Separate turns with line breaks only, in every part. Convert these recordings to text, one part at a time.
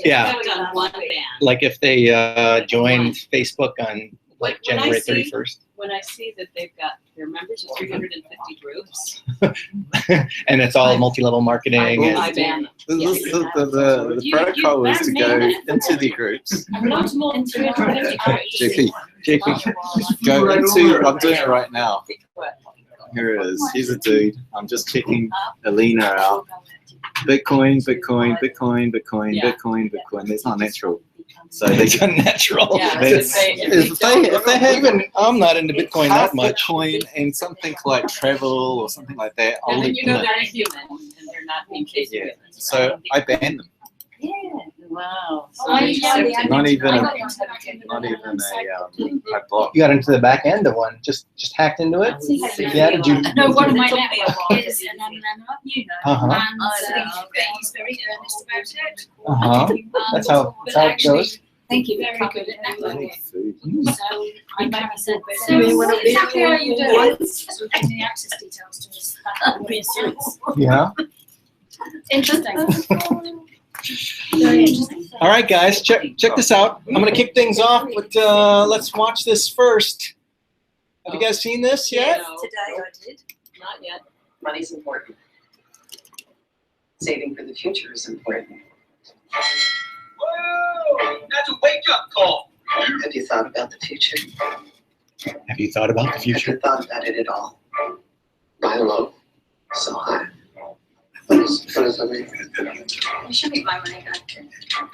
Yeah.
On one band.
Like if they joined Facebook on like January 31st.
When I see that they've got their members of 350 groups,
and it's all multi-level marketing.
I ban them.
The protocol is to go into the groups.
Not more than 350 groups.
JP.
Go into, I'm doing it right now. Here it is. Here's a dude. I'm just checking Alina out. Bitcoin, Bitcoin, Bitcoin, Bitcoin,
Yeah.
Bitcoin, Bitcoin. It's not natural. So
It's unnatural.
Yeah,
It's- if they have
Even I'm not into Bitcoin
half
that much.
Bitcoin and something like travel or something like that, I'll
And then
let
you
them
know
in.
they're human and they're not being chased.
Yeah. So I ban them.
Yeah.
Wow. So
I
they accept it.
Not even a,
I
I block.
You got into the back end of one. Just hacked into it. Yeah. Did you?
No, one of my network is an MLM, you know,
Uh-huh.
and he's very earnest about it.
Uh-huh. That's how it goes.
Thank you. Very good at networking.
Food.
So I like I said,
So what
exactly how you do it.
So
Getting the access details to us. Being serious.
Yeah.
Interesting. Very interesting.
All right, guys, check this out. I'm gonna kick things off, but let's watch this first. Have you guys seen this yet?
No,
Today I did.
not yet.
Money's important. Saving for the future is important.
Whoa! That's a wake-up call.
Have you thought about the future?
Have you thought about the
Have
future?
you thought about it at all? Buy low, so high. What does that mean?
You should be my money guy.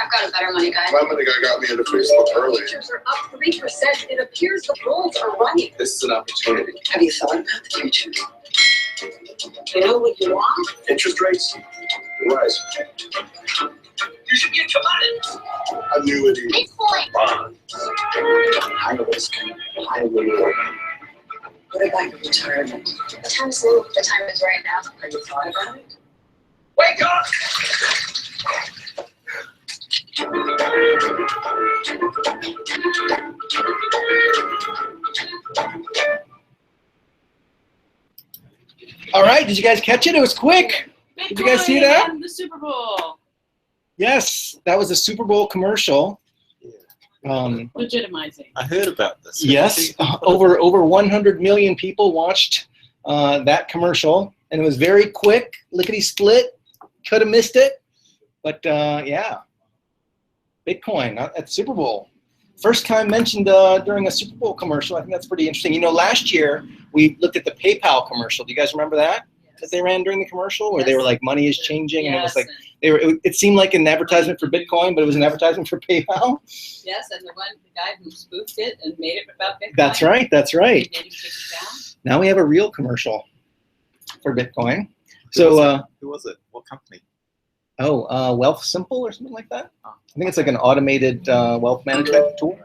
I've got a better money guy.
My money guy got me into Facebook early.
Futures are up 3%. It appears the bulls are running.
This is an opportunity.
Have you thought about the future?
You know what you want?
Interest rates rise.
You should get commodities.
Annuity
Bitcoin.
bonds.
High risk, high reward. What about your retirement?
The time's low. The time is right now.
Have you thought about it?
Wake up!
All right, did you guys catch it? It was quick. Did you guys see
Bitcoin
that?
and the Super Bowl.
Yes, that was a Super Bowl commercial.
Legitimizing.
I heard about this.
Yes, over 100 million people watched that commercial, and it was very quick, lickety split. Could have missed it, but yeah, Bitcoin at Super Bowl. First time mentioned during a Super Bowl commercial. I think that's pretty interesting. You know, last year we looked at the PayPal commercial. Do you guys remember that? That they ran during the commercial where they were like, money is changing, and it was like it seemed like an advertisement for Bitcoin, but it was an advertisement for PayPal.
Yes, and the guy who spoofed it and made it about Bitcoin.
That's right. That's right.
Made him take it down.
Now we have a real commercial for Bitcoin. So,
who was it? What company?
Wealth Simple or something like that. I think it's like an automated wealth management tool.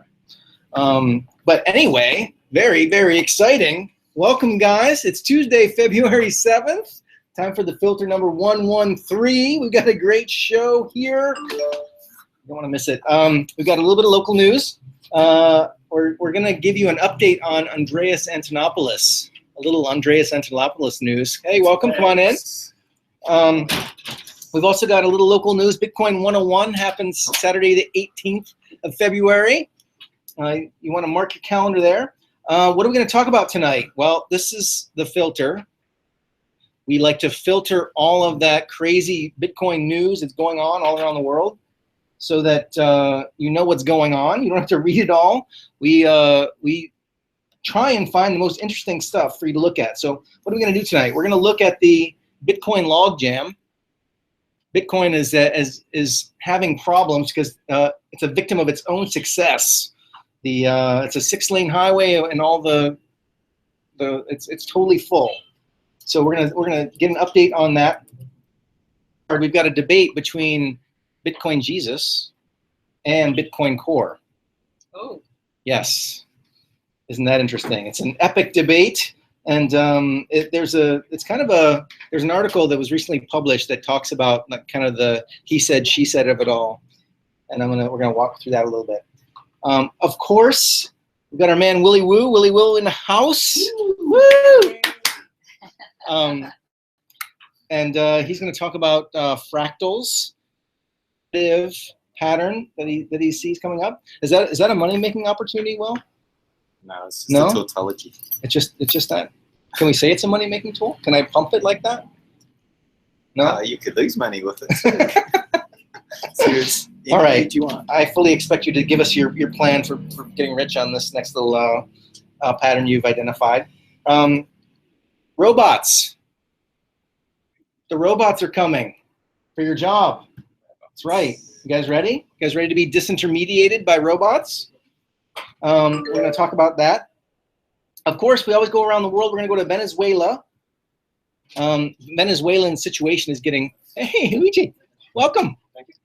But anyway, very, very exciting. Welcome, guys. It's Tuesday, February 7th. Time for the filter number 113. We've got a great show here. Don't want to miss it. We've got a little bit of local news. We're going to give you an update on Andreas Antonopoulos. A little Andreas Antonopoulos news. Hey, welcome. Come on in. We've also got a little local news. Bitcoin 101 happens Saturday the 18th of February. You want to mark your calendar there. What are we going to talk about tonight? Well, this is the filter. We like to filter all of that crazy Bitcoin news that's going on all around the world so that you know what's going on. You don't have to read it all. We try and find the most interesting stuff for you to look at. So what are we going to do tonight? We're going to look at the Bitcoin logjam. Bitcoin is having problems because it's a victim of its own success. It's a 6-lane highway and all it's totally full. So we're gonna get an update on that. We've got a debate between Bitcoin Jesus and Bitcoin Core.
Oh.
Yes, isn't that interesting? It's an epic debate, and there's an article that was recently published that talks about like kind of the he said she said of it all, and we're gonna walk through that a little bit. Of course, we've got our man Willy Woo in the house. Woo! And he's going to talk about fractals, pattern that he sees coming up? Is that a money making opportunity? Will?
No, it's just
No?
a tautology.
It's just that. Can we say it's a money making tool? Can I pump it like that? No.
You could lose money with it. So it's
All right.
you want.
I fully expect you to give us your plan for getting rich on this next little pattern you've identified. Robots. The robots are coming for your job. That's right. You guys ready? You guys ready to be disintermediated by robots? We're going to talk about that. Of course, we always go around the world. We're going to go to Venezuela. Venezuelan situation is getting. Hey, Luigi, welcome.
Thank you.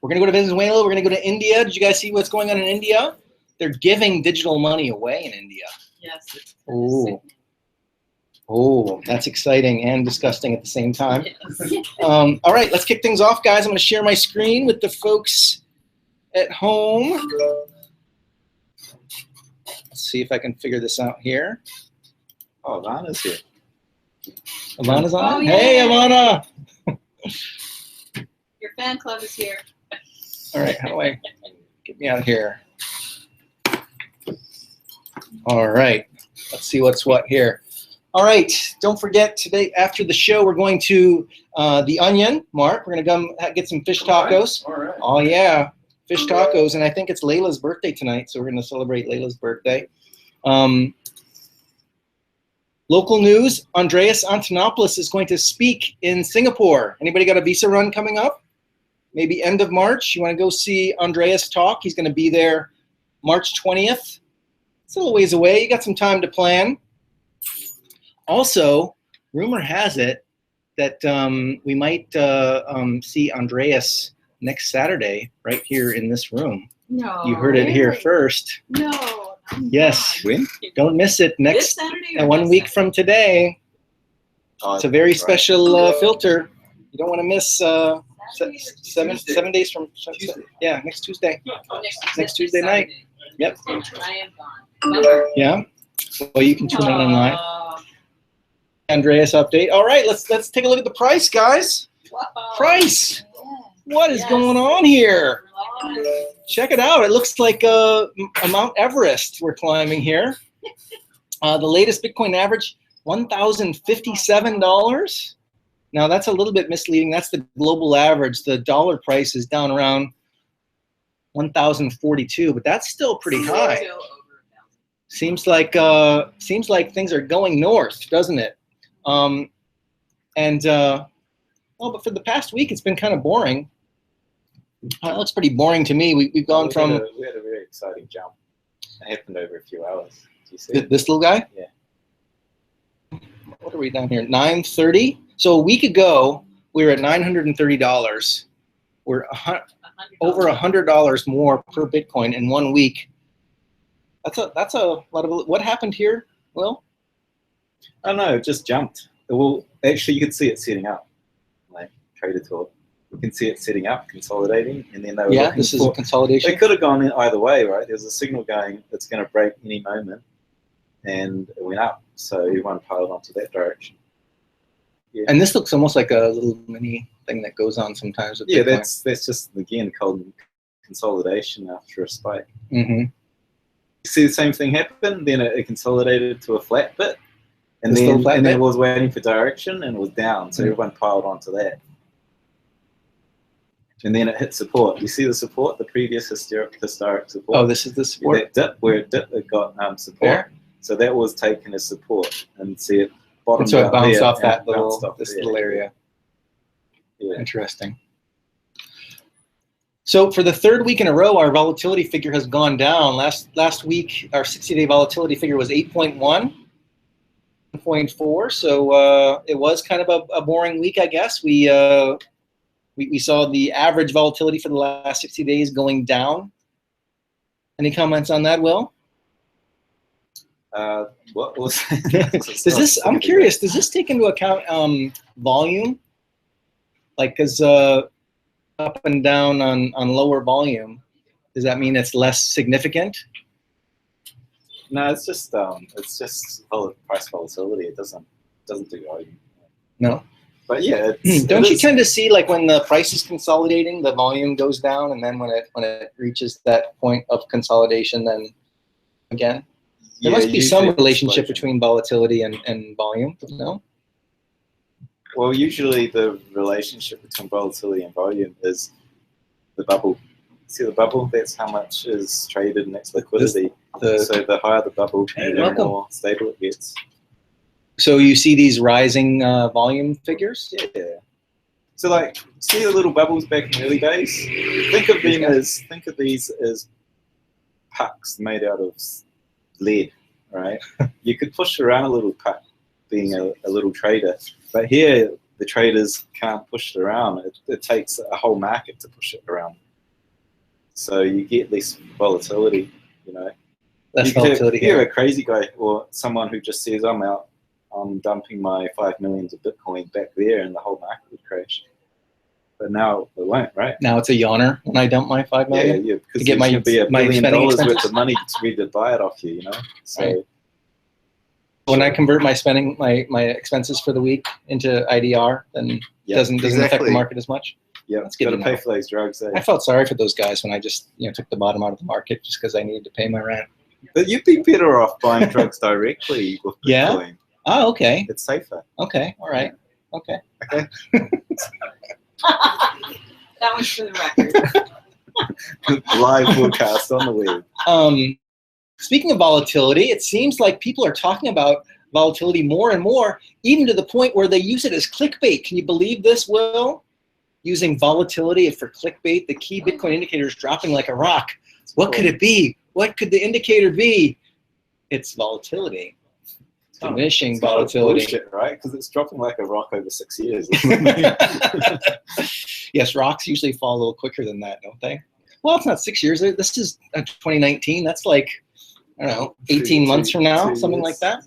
We're going to go to Venezuela. We're going to go to India. Did you guys see what's going on in India? They're giving digital money away in India.
Yes. It's
Ooh. Oh, that's exciting and disgusting at the same time.
Yes.
All right, let's kick things off, guys. I'm going to share my screen with the folks at home. Let's see if I can figure this out here.
Oh, Ivana's here.
Ivana's on
Oh,
it? Hey,
yay.
Ivana.
Your fan club is here.
All right, how do I get me out of here? All right, let's see what's what here. All right, don't forget today after the show we're going to the Onion, Mark. We're going to get some fish tacos.
All right.
Oh yeah, fish tacos, and I think it's Layla's birthday tonight, so we're going to celebrate Layla's birthday. Local news: Andreas Antonopoulos is going to speak in Singapore. Anybody got a visa run coming up? Maybe end of March. You want to go see Andreas talk? He's going to be there March 20th. It's a little ways away. You got some time to plan. Also, rumor has it that we might see Andreas next Saturday right here in this room.
No.
You heard it here
really?
first.
No. I'm
Yes.
not.
When?
Don't miss it.
This
Next
Saturday or
1
next
week
Saturday?
from today.
Oh,
It's a very
right.
special filter. You don't want to miss
Saturday or
seven
Tuesday?
7 days from
Tuesday.
yeah, next Tuesday.
Oh,
Next Tuesday night.
Saturday.
Yep.
I am gone. Bummer.
Yeah. Well, you can tune in online.
Aw.
Andreas update. All right, let's take a look at the price, guys.
Wow.
Price. What is
Yes.
going on here?
Relax.
Check it out. It looks like a Mount Everest we're climbing here. The latest Bitcoin average, $1,057. Now that's a little bit misleading. That's the global average. The dollar price is down around 1,042, but that's still pretty high.
Still over 1,000.
Seems like things are going north, doesn't it? Well, but for the past week, it's been kind of boring. It looks pretty boring to me. We've gone from
We had a very exciting jump. It happened over a few hours. Do you see?
this little guy.
Yeah.
What are we down here? 930. So a week ago, we were at $930. We're over $100 more per Bitcoin in 1 week. That's a lot of. What happened here, Will?
I don't know. It just jumped. Well, actually, you could see it setting up. Like Trader Talk, you can see it setting up, consolidating, and then they were
Yeah,
looking
this is
for.
a consolidation.
It could have gone in either way, right? There's a signal going that's going to break any moment, and it went up. So everyone piled onto that direction. Yeah,
And this looks almost like a little mini thing that goes on sometimes with
yeah,
Bitcoin.
that's just again called consolidation after a spike.
Mm-hmm.
You see the same thing happen, then it consolidated to a flat bit, and
It's still a flat
then
bit?
it was waiting for direction and it was down, so
Mhm.
everyone piled onto that. And then it hit support. You see the support, the previous historic support?
Oh, this is the support.
That dip, where it dipped, it got support.
There.
So that was taken as support, and see it bottomed
And so it
out
bounced
there
off
and
that
bounced off
this
there.
little area.
Yeah.
Interesting. So for the third week in a row, our volatility figure has gone down. Last week, our 60-day volatility figure was 8.1, 1.4. So it was kind of a boring week, I guess. We saw the average volatility for the last 60 days going down. Any comments on that, Will?
What was
Does this? I'm curious. Does this take into account volume? Like, because up and down on lower volume, does that mean it's less significant?
No, it's just price volatility. It doesn't do volume.
No.
But yeah,
don't you tend to see like when the price is consolidating, the volume goes down, and then when it reaches that point of consolidation, then again, there must be some relationship between volatility and volume. No?
Well, usually the relationship between volatility and volume is the bubble. See the bubble? That's how much is traded next liquidity. So the higher the bubble, the more stable it gets.
So you see these rising volume figures?
Yeah. So like, see the little bubbles back in the early days? Think of these as pucks made out of lead, right? You could push around a little puck being a little trader. But here, the traders can't push it around. It takes a whole market to push it around. So you get less volatility, you know.
Less volatility.
You're a crazy guy or someone who just says, I'm dumping my 5 million of Bitcoin back there, and the whole market would crash. But now it won't, right?
Now it's a yawner when I dump my 5 million.
Yeah, because
to get
there's going to be $1 billion
expenses
worth of money to buy it off you, you know. So
right. When I convert my spending, my expenses for the week into IDR, then doesn't affect the market as much.
Yeah,
that's
got to pay for those drugs.
I felt sorry for those guys when I just took the bottom out of the market just because I needed to pay my rent.
But you'd be better off buying drugs directly with Bitcoin.
Yeah. Oh, okay.
It's safer.
Okay. All right. Okay.
Okay.
That was for the record.
Live broadcast on the web.
Speaking of volatility, it seems like people are talking about volatility more and more, even to the point where they use it as clickbait. Can you believe this, Will? Using volatility for clickbait, the key Bitcoin indicator is dropping like a rock. What could it be? What could the indicator be? It's volatility. Diminishing volatility.
Bullshit, right? Because it's dropping like a rock over 6 years.
Yes, rocks usually fall a little quicker than that, don't they? Well, it's not 6 years. This is 2019. That's like, I don't know, 18 months from now, something like that.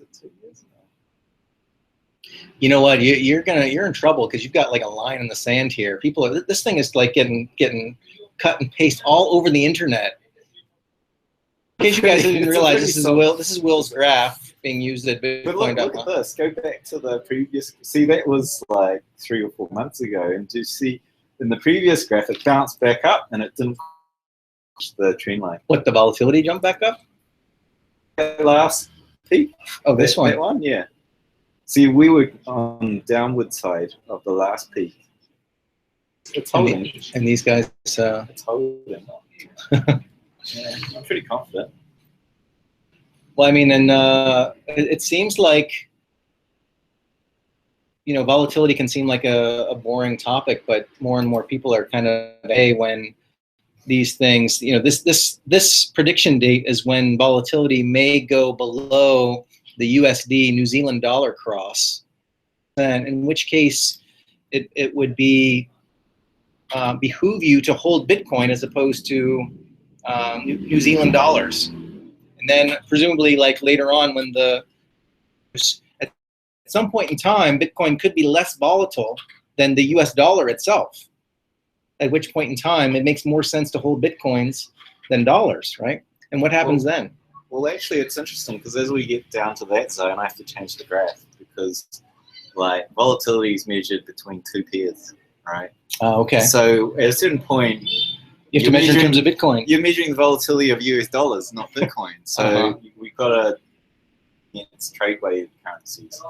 You know what? You're in trouble because you've got like a line in the sand here. This thing is like getting cut and paste all over the internet. In case you guys didn't realize, this is Will's graph being used at Bitcoin.
But look at this. Go back to the previous. See, that was like 3 or 4 months ago, and do you see in the previous graph it bounced back up and it didn't push the trend line.
What, the volatility jumped back up?
Last peak.
Oh, this one.
That one, yeah. See, we were on the downward side of the last peak. It's holding.
And these guys.
It's holding. Yeah, I'm pretty confident.
Well, I mean, and it seems like, volatility can seem like a boring topic, but more and more people are kind of, when these things, this prediction date is when volatility may go below the USD New Zealand dollar cross, and in which case it would behoove you to hold Bitcoin as opposed to New Zealand dollars. And then presumably like later on when at some point in time, Bitcoin could be less volatile than the US dollar itself, at which point in time it makes more sense to hold Bitcoins than dollars, right? And what happens then?
Well, actually, it's interesting because as we get down to that zone, I have to change the graph because like volatility is measured between two pairs, right?
Okay.
So at a certain point,
you have to measure in terms of Bitcoin.
You're measuring the volatility of US dollars, not Bitcoin. So we've got to against trade weighted currencies.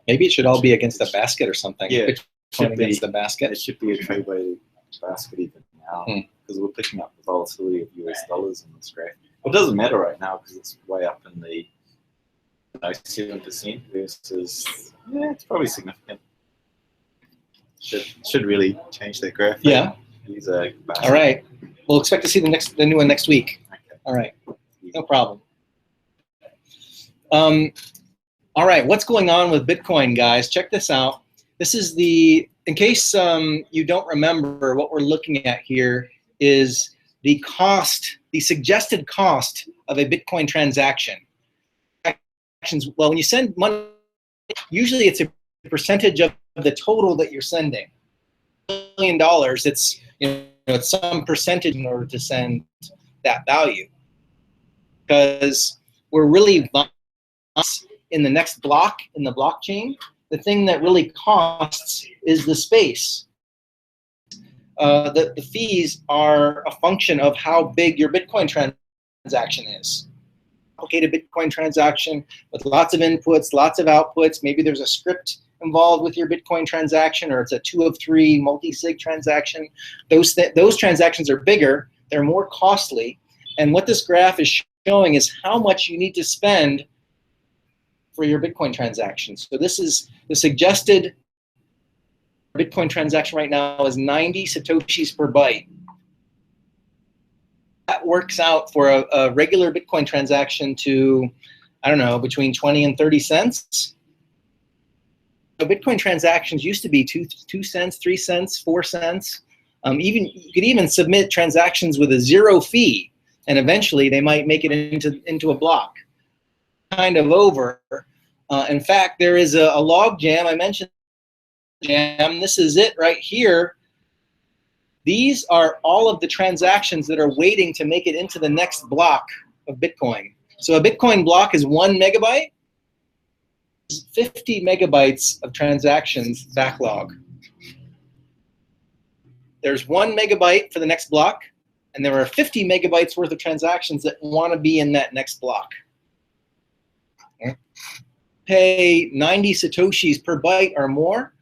Maybe it should all be against a basket or something.
Yeah,
Bitcoin against the basket.
It should be a trade weighted basket even now because we're picking up the volatility of US dollars in this graph. It doesn't matter right now because it's way up in the 7% versus, it's probably significant. Should really change that graph.
Yeah. All right. We'll expect to see the new one next week.
Okay.
All right. No problem. All right. What's going on with Bitcoin, guys? Check this out. This is in case you don't remember, what we're looking at here is the suggested cost of a Bitcoin transaction. Well, when you send money, usually it's a percentage of the total that you're sending. $1 million, it's it's some percentage in order to send that value. Because we're really in the next block in the blockchain, the thing that really costs is the space. The fees are a function of how big your Bitcoin transaction is. Complicated Bitcoin transaction with lots of inputs, lots of outputs. Maybe there's a script involved with your Bitcoin transaction, or it's a 2 of 3 multi-sig transaction. Those transactions are bigger, they're more costly, and what this graph is showing is how much you need to spend for your Bitcoin transactions. So this is the suggested Bitcoin transaction right now is 90 Satoshis per byte. That works out for a regular Bitcoin transaction to, I don't know, between 20 and 30 cents. So Bitcoin transactions used to be 2 cents, 3 cents, 4 cents. You could even submit transactions with a 0 fee, and eventually they might make it into a block. Kind of over. In fact, there is a log jam. I mentioned jam. This is it right here. These are all of the transactions that are waiting to make it into the next block of Bitcoin. So a Bitcoin block is 1 megabyte. 50 megabytes of transactions backlog. There's 1 megabyte for the next block, and there are 50 megabytes worth of transactions that want to be in that next block. Okay. Pay 90 Satoshis per byte or more.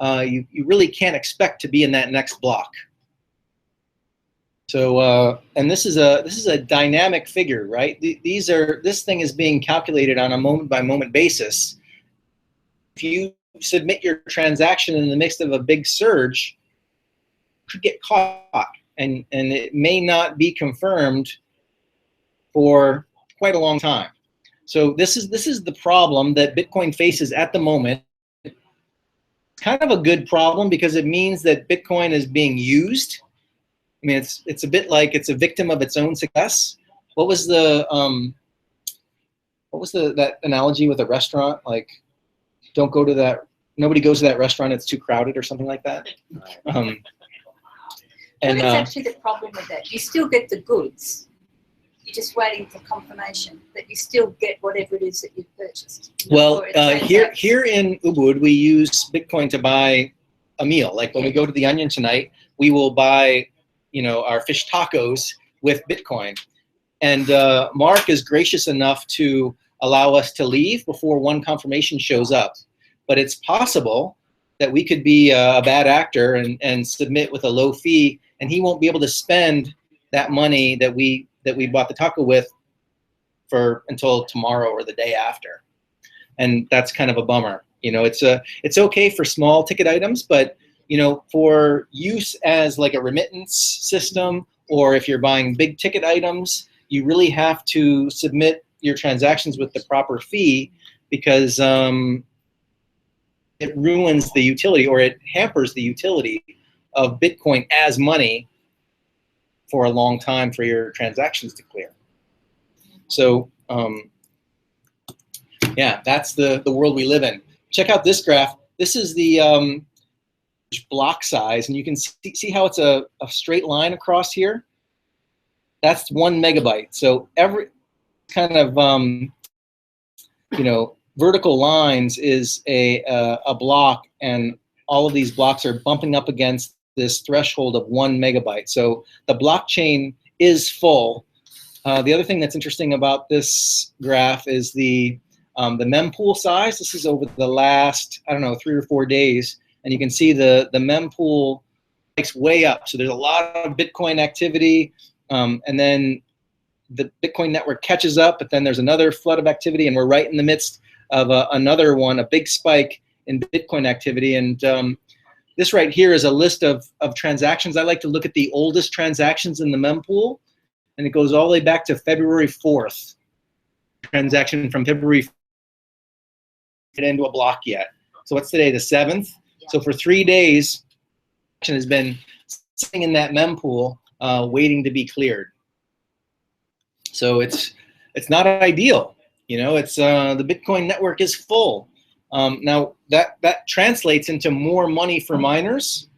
You really can't expect to be in that next block. So, and this is a dynamic figure, right? This thing is being calculated on a moment-by-moment basis. If you submit your transaction in the midst of a big surge, you could get caught, and it may not be confirmed for quite a long time. So this is the problem that Bitcoin faces at the moment. Kind of a good problem because it means that Bitcoin is being used. I mean, it's a bit like it's a victim of its own success. What was that analogy with a restaurant? Like, don't go to that. Nobody goes to that restaurant. It's too crowded, or something like that.
But it's actually the problem with that. You still get the goods. You're just waiting for confirmation that you still get whatever it is that you've purchased.
Well, here in Ubud, we use Bitcoin to buy a meal. Like when we go to the Onion tonight, we will buy, our fish tacos with Bitcoin. And Mark is gracious enough to allow us to leave before one confirmation shows up. But it's possible that we could be a bad actor and submit with a low fee, and he won't be able to spend that money that we bought the taco with until tomorrow or the day after. And that's kind of a bummer. It's okay for small ticket items, but for use as like a remittance system, or if you're buying big ticket items, you really have to submit your transactions with the proper fee, because it ruins the utility, or it hampers the utility of Bitcoin as money for a long time for your transactions to clear. So yeah, that's the world we live in. Check out this graph. This is the block size, and you can see how it's a straight line across here. That's 1 megabyte. So every kind of vertical lines is a block, and all of these blocks are bumping up against this threshold of 1 megabyte. So the blockchain is full. The other thing that's interesting about this graph is the mempool size. This is over the last, 3 or 4 days, and you can see the mempool spikes way up. So there's a lot of Bitcoin activity, and then the Bitcoin network catches up, but then there's another flood of activity, and we're right in the midst of another one, a big spike in Bitcoin activity. And this right here is a list of transactions. I like to look at the oldest transactions in the mempool, and it goes all the way back to February 4th. Transaction from February 4th into a block yet. So what's today, the 7th? Yeah. So for 3 days, action has been sitting in that mempool, waiting to be cleared. So it's not ideal. It's the Bitcoin network is full. Now that translates into more money for miners.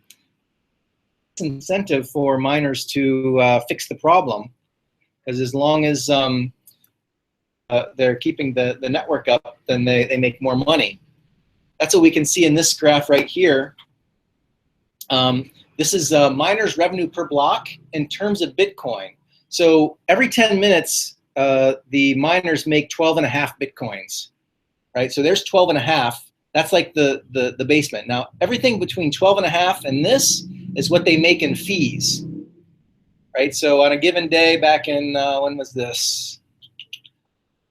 It's an incentive for miners to fix the problem, because as long as they're keeping the network up, then they make more money. that's what we can see in this graph right here. This is miners' revenue per block in terms of Bitcoin. So every 10 minutes, the miners make 12.5 Bitcoins, right? So there's 12.5. That's like the basement. Now, everything between 12.5 and this is what they make in fees, right? So on a given day back in, when was this?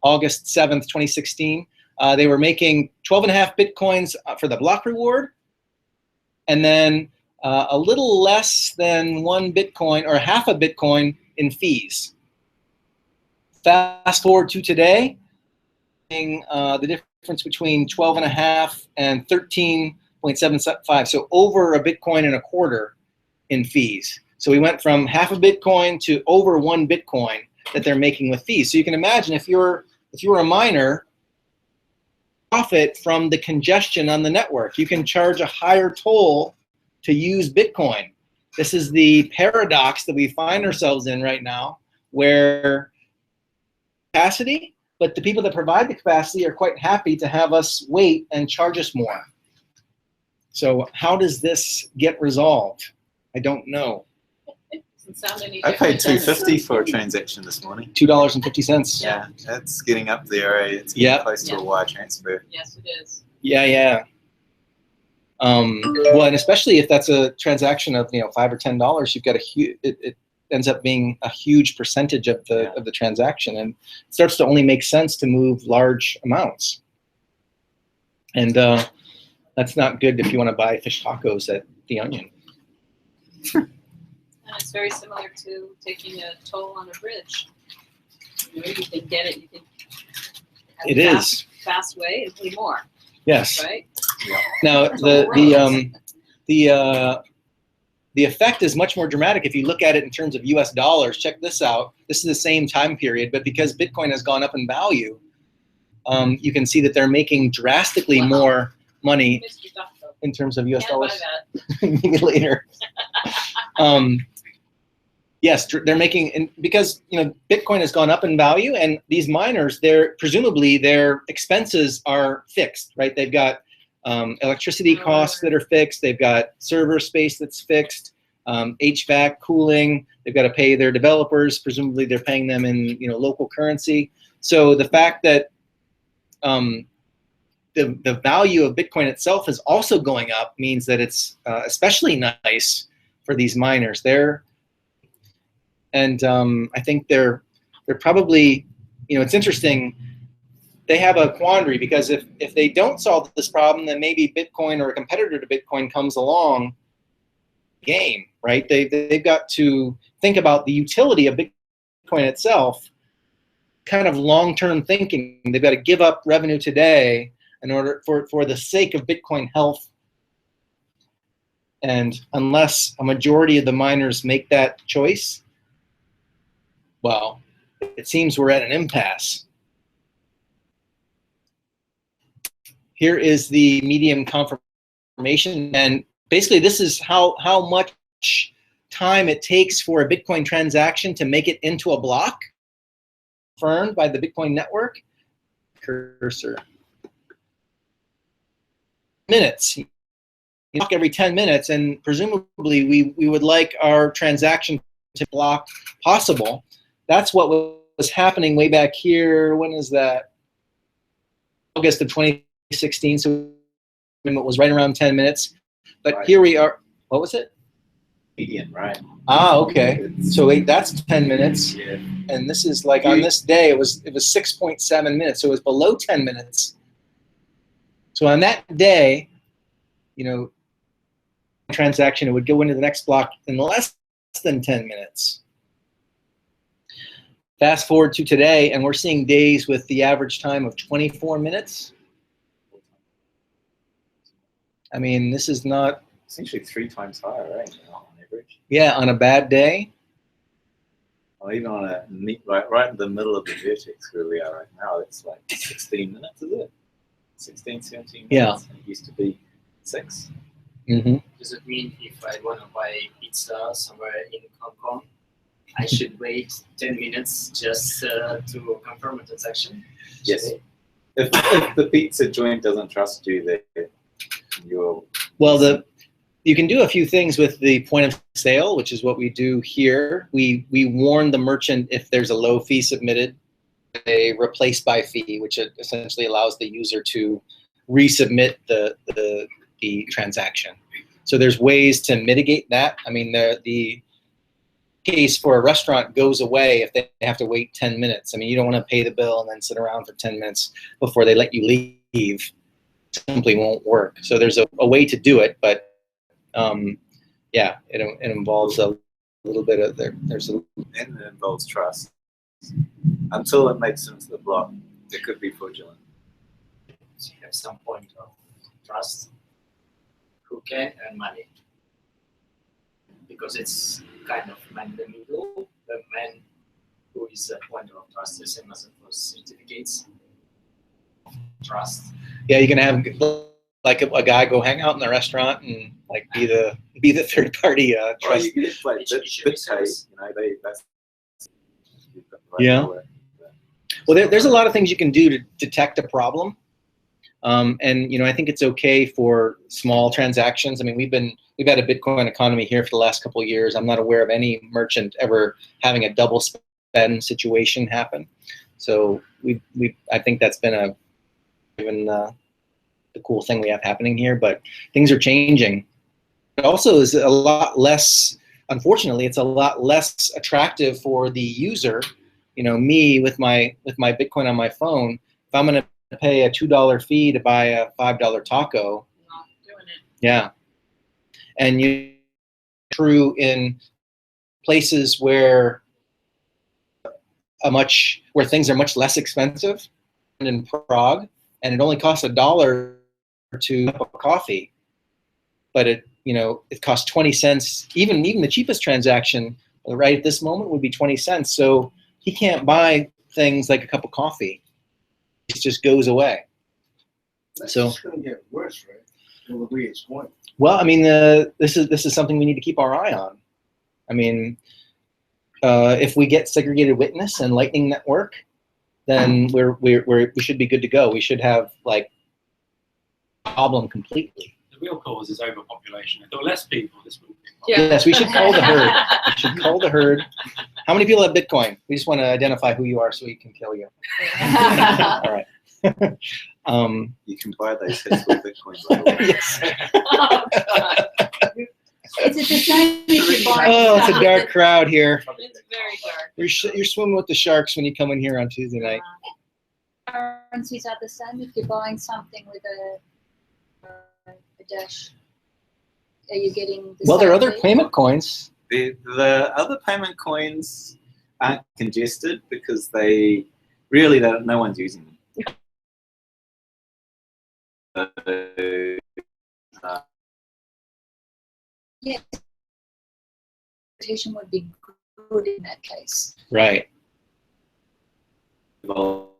August 7th, 2016, they were making 12.5 Bitcoins for the block reward, and then a little less than 1 Bitcoin or half a Bitcoin in fees. Fast forward to today, the difference between 12.5 and 13.75, so over a Bitcoin and a quarter in fees. So we went from half a Bitcoin to over 1 Bitcoin that they're making with fees. So you can imagine if you're a miner, profit from the congestion on the network. You can charge a higher toll to use Bitcoin. This is the paradox that we find ourselves in right now, where capacity, but the people that provide the capacity are quite happy to have us wait and charge us more. So how does this get resolved? I don't know.
Doesn't sound any
I paid
different than-
$2.50 for a transaction this morning.
$2.50.
Yeah, that's getting up there. It's getting
Yeah.
close to a wire transfer.
Yes, it is.
Yeah. Well, and especially if that's a transaction of $5 or $10, you've got a huge. It ends up being a huge percentage of the transaction, and it starts to only make sense to move large amounts. And that's not good if you want to buy fish tacos at the Onion.
And it's very similar to taking a toll on a bridge. You can get it. You can have
It
a
is.
fast way and pay more,
Yes.
right?
Now the effect is much more dramatic if you look at it in terms of U.S. dollars. Check this out. This is the same time period, but because Bitcoin has gone up in value, you can see that they're making drastically more money
Mr. Ducko.
in terms of U.S.
Can't buy
dollars.
that.
Maybe later. Yes, they're making, because Bitcoin has gone up in value, and these miners, presumably their expenses are fixed, right? They've got electricity costs that are fixed. They've got server space that's fixed, HVAC, cooling. They've got to pay their developers. Presumably they're paying them in local currency. So the fact that the value of Bitcoin itself is also going up means that it's especially nice for these miners. I think they're probably, it's interesting. They have a quandary, because if they don't solve this problem, then maybe Bitcoin or a competitor to Bitcoin comes along game, right? They've got to think about the utility of Bitcoin itself, kind of long-term thinking. They've got to give up revenue today in order for the sake of Bitcoin health. And unless a majority of the miners make that choice, well, it seems we're at an impasse. Here is the medium confirmation, and basically this is how much time it takes for a Bitcoin transaction to make it into a block, confirmed by the Bitcoin network. Cursor. Minutes. You block every 10 minutes, and presumably we would like our transaction to block possible. That's what was happening way back here. When is that? August of 2016. So it was right around 10 minutes. But
Right.
Here we are. What was it?
Median, right?
Ah, okay. So wait, that's 10 minutes.
Yeah.
And this is like on this day, it was 6.7 minutes. So it was below 10 minutes. So on that day, transaction, it would go into the next block in less than 10 minutes. Fast forward to today, and we're seeing days with the average time of 24 minutes. I mean, this is not...
Essentially 3 times higher, right? Now, on average.
Yeah, on a bad day.
Or even on a neat, right in the middle of the vertex where we are right now, it's like 16 minutes, is it? 16, 17 minutes.
Yeah.
It used to be 6.
Mm-hmm.
Does it mean if I want to buy pizza somewhere in Hong Kong, I should wait 10 minutes just to confirm a transaction?
Yes. If the pizza joint doesn't trust you,
Well, you can do a few things with the point of sale, which is what we do here. We warn the merchant if there's a low fee submitted, a replace by fee, which essentially allows the user to resubmit the transaction. So there's ways to mitigate that. I mean, the case for a restaurant goes away if they have to wait 10 minutes. I mean, you don't want to pay the bill and then sit around for 10 minutes before they let you leave. It simply won't work. So there's a way to do it, but yeah, it involves a little bit of and
it involves trust. Until it makes sense to the block, it could be fraudulent.
So you have some point of trust who can earn money. Because it's kind of man in the middle, the man who is a point of trust, the same as for certificates. Trust.
Yeah, you can have like a guy go hang out in the restaurant and like be the third party trust.
You get like BitPay, that's
yeah. Well, there's a lot of things you can do to detect a problem, and I think it's okay for small transactions. I mean, we've had a Bitcoin economy here for the last couple of years. I'm not aware of any merchant ever having a double spend situation happen. So I think that's been even the cool thing we have happening here. But things are changing. It also is a lot less. Unfortunately, it's a lot less attractive for the user. Me with my Bitcoin on my phone, if I'm going to pay a $2 fee to buy a $5 taco,
Not doing it.
yeah, and true in places where things are much less expensive, and in Prague, and it only costs $1 to have a coffee, but it costs 20 cents. Even the cheapest transaction right at this moment would be 20 cents. So he can't buy things like a cup of coffee. It just goes away.
That's
So
just going to get worse, right? It'll be its point.
well, I mean, this is something we need to keep our eye on. I mean, if we get segregated witness and Lightning Network, then we should be good to go. We should have like problem completely.
The real cause is overpopulation. If there were less people, this would be.
Yeah.
Yes, we should call the herd. We should call the herd. How many people have Bitcoin? We just want to identify who you are so we can kill you. All right.
You can buy those hits with Bitcoin, by the way.
Yes.
Oh, God.
Is it the same if you buy
Oh, it's a
stuff
dark
with
crowd here.
It's very dark.
You're swimming with the sharks when you come in here on Tuesday night.
the currencies are the same if you're buying something with a dash? Are you getting the
Well, there are
same
other
fee?
payment coins.
The other payment coins aren't congested because no one's using them.
Yeah. Competition would be good in that case.
Right.
So,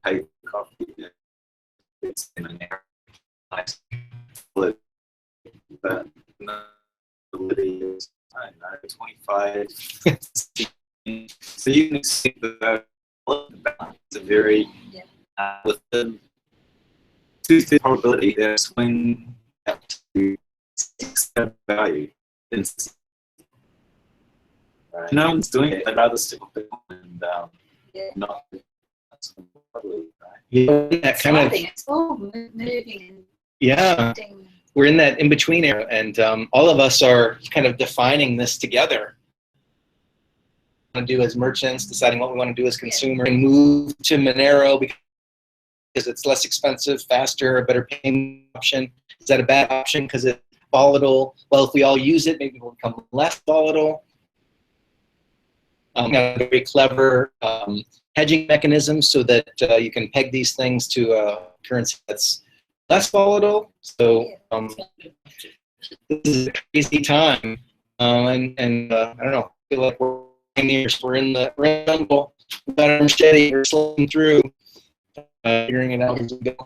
pay coffee, it's in an area nice, but is, I don't know, 25. So you can see the balance is very within 2% probability that swing up to 6% value. Right. No one's doing it. I'd rather stick with Bitcoin and not. Probably, right?
Yeah, that kind of.
It's all moving.
Yeah.
Shifting.
We're in that in-between area, and all of us are kind of defining this together. We want to do as merchants, deciding what we want to do as consumers, and move to Monero because it's less expensive, faster, a better payment option. Is that a bad option because it's volatile? Well, if we all use it, maybe we'll become less volatile. Got a very clever hedging mechanism so that you can peg these things to a currency that's less volatile. So this is a crazy time, and I don't know. I feel like we're pioneers. We're in the jungle. We've got our machete. We're slowing through, figuring it out as we go.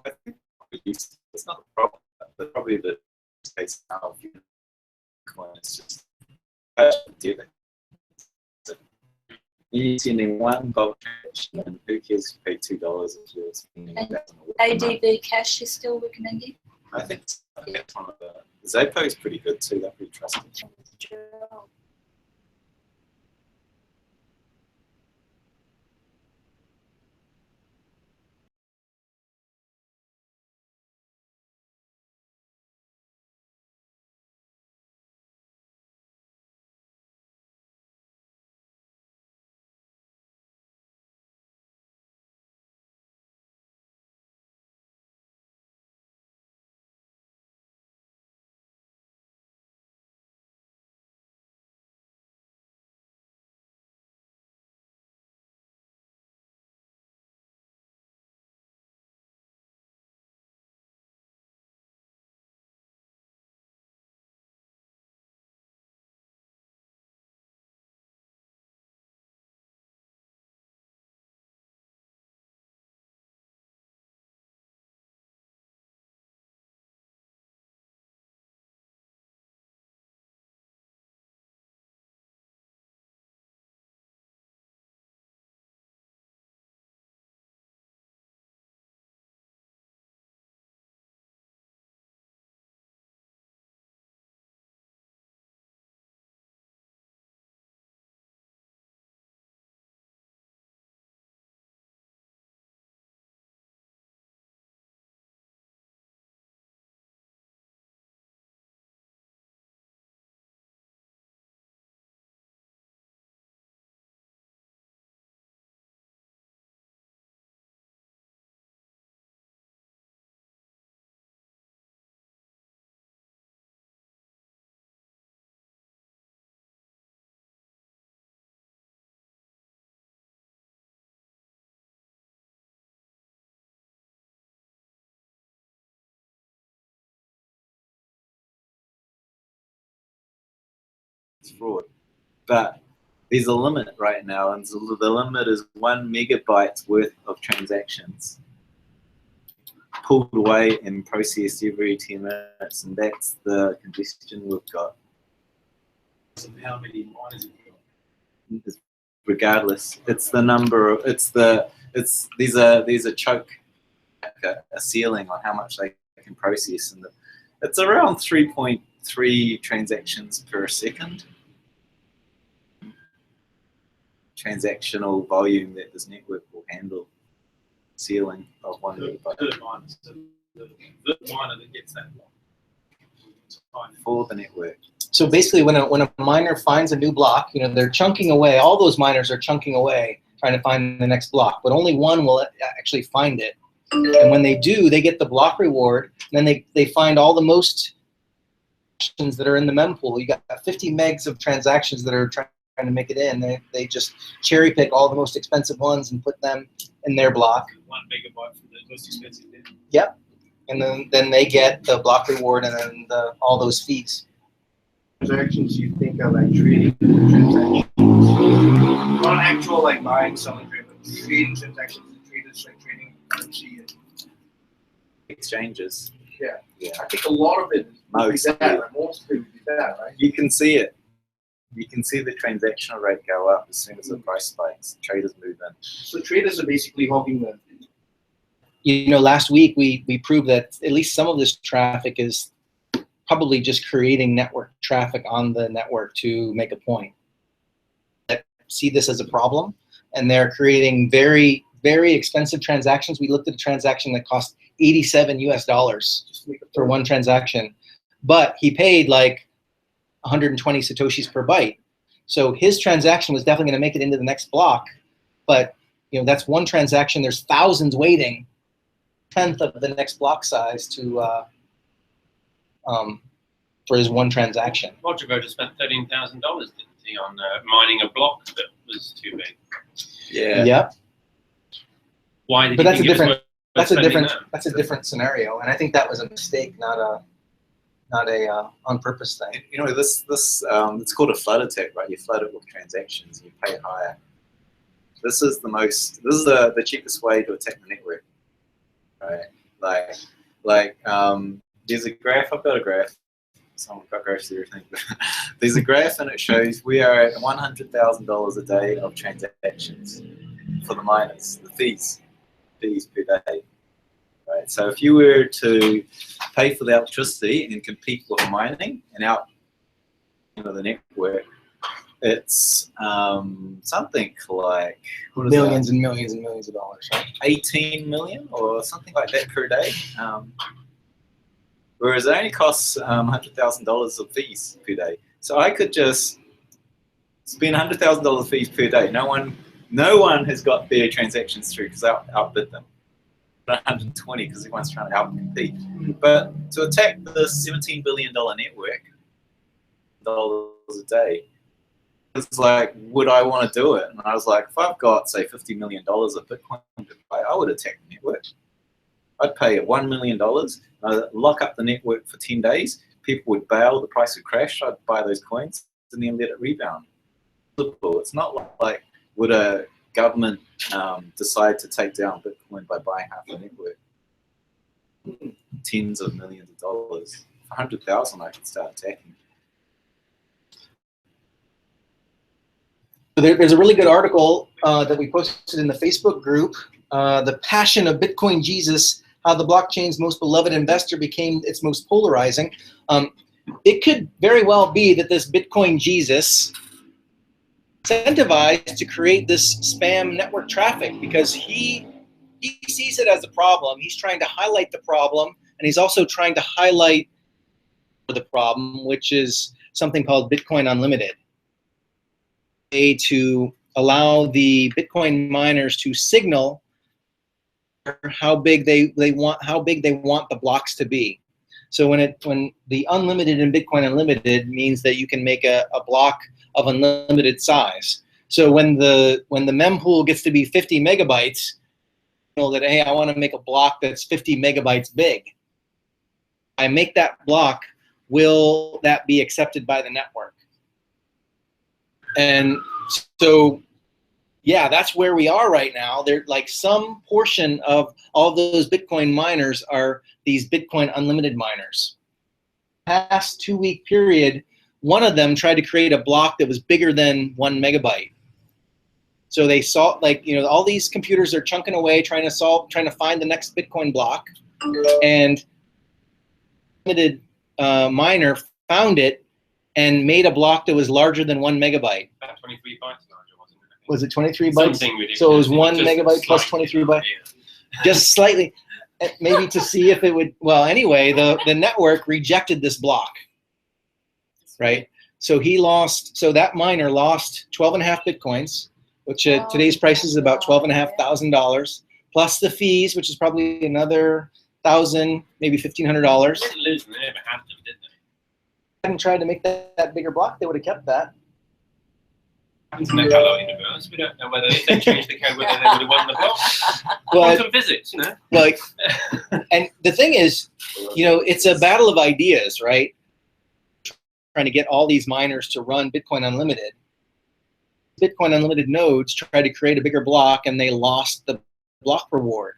It's not a problem. But probably the space now of Bitcoin is just you're sending one gold transaction, and who cares if you pay $2 if you're spending $1,000 a week?
ADV cash is still recommended?
I think that's one of the Zapo is pretty good too. They're pretty trusted. Fraud, but there's a limit right now, and the limit is 1 megabyte worth of transactions pulled away and processed every 10 minutes, and that's the congestion we've got.
So how many miners have you got?
Regardless, it's the number of there's a choke, a ceiling on how much they can process, and it's around 3.3 transactions per second. Transactional volume that this network will handle, ceiling of 1 megabyte.
Per miner, so the miner that gets that block.
For the network.
So basically, when a miner finds a new block, they're chunking away. All those miners are chunking away, trying to find the next block, but only one will actually find it. And when they do, they get the block reward. And then they find all the most transactions that are in the mempool. You got 50 megs of transactions that are trying to make it in. They just cherry pick all the most expensive ones and put them in their block.
1 megabyte for the most expensive then.
Yep. And then they get the block reward and then all those fees.
Transactions you think are like trading transactions, not actual like buying, selling, trading transactions. Traders like trading currency and
Exchanges.
yeah. I think a lot of it is that. Like most of it would be that, right?
You can see it. You can see the transactional rate go up as soon as the price spikes. Traders move in.
So traders are basically hogging the.
Last week we proved that at least some of this traffic is probably just creating network traffic on the network to make a point. See this as a problem, and they're creating very, very expensive transactions. We looked at a transaction that cost $87 US for one transaction, but he paid like 120 Satoshis per byte. So his transaction was definitely going to make it into the next block, but that's one transaction. There's thousands waiting, 1/10 of the next block size to for his one transaction.
Roger just spent $13,000, didn't he, on mining a block that was too big?
Yeah.
Yep.
Why did
but
you
that's
think
a different.
that?
That's a different scenario, and I think that was a mistake, not a on purpose thing.
This it's called a flood attack, right? You flood it with transactions, you pay higher. This is the cheapest way to attack the network, right? Like there's a graph. I've got a graph. Someone got graphs and everything. There's a graph, and it shows we are at $100,000 a day of transactions for the miners, the fees per day. Right. So if you were to pay for the electricity and compete with mining and out the network, it's something like
millions and millions and millions of dollars, right?
18 million or something like that per day. Whereas it only costs $100,000 of fees per day. So I could just spend $100,000 fees per day. No one has got their transactions through because I outbid them. 120 because everyone's trying to outcompete. But to attack the $17 billion network, $1 a day, it's like, would I want to do it? And I was like, if I've got, say, $50 million of Bitcoin to buy, I would attack the network. I'd pay $1 million, I'd lock up the network for 10 days, people would bail, the price would crash, I'd buy those coins, and then let it rebound. It's not like, would a government decide to take down Bitcoin by buying half the network? Tens of millions of dollars. For 100,000, I could start attacking.
There's a really good article that we posted in the Facebook group, The Passion of Bitcoin Jesus, How the Blockchain's Most Beloved Investor Became Its Most Polarizing. It could very well be that this Bitcoin Jesus incentivized to create this spam network traffic because he sees it as a problem. He's trying to highlight the problem, and he's also trying to highlight the problem, which is something called Bitcoin Unlimited. To allow the Bitcoin miners to signal how big they want the blocks to be. So when the unlimited in Bitcoin Unlimited means that you can make a block of unlimited size. So when the mempool gets to be 50 megabytes, you know that, hey, I want to make a block that's 50 megabytes big. I make that block, will that be accepted by the network? And so, yeah, that's where we are right now. There, like, some portion of all those Bitcoin miners are these Bitcoin Unlimited miners. Past 2-week period, one of them tried to create a block that was bigger than 1 megabyte. So they saw, like, you know, all these computers are chunking away trying to find the next Bitcoin block, and Unlimited miner found it and made a block that was larger than 1 megabyte.
About 23 bytes larger, wasn't it?
Was it 23 bytes?
Something ridiculous.
So it was 1 megabyte plus 23 bytes?
Yeah.
Just slightly, maybe to see if it would, well, anyway, the network rejected this block, right? So that miner lost 12.5 Bitcoins, which at today's price is about $12,500, plus the fees, which is probably another $1,000, maybe $1,500.
They didn't lose them, they never had them, did they?
Hadn't tried to make that bigger block, they would have kept that.
It's in the Hello universe. We don't know whether if they changed the code, whether they would have won the block. Quantum physics, you know.
Like, and the thing is, you know, it's a battle of ideas, right? Trying to get all these miners to run Bitcoin Unlimited. Bitcoin Unlimited nodes tried to create a bigger block, and they lost the block reward.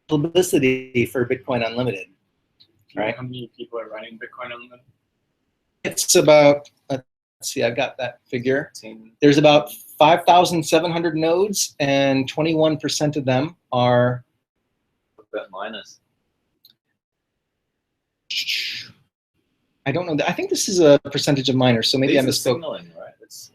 Publicity for Bitcoin Unlimited, right?
How many people are running Bitcoin Unlimited?
It's about, let's see, I've got that figure. There's about 5,700 nodes, and 21% of them are.
What about miners?
I don't know. I think this is a percentage of miners, so maybe I misspoke.
Signaling, right? It's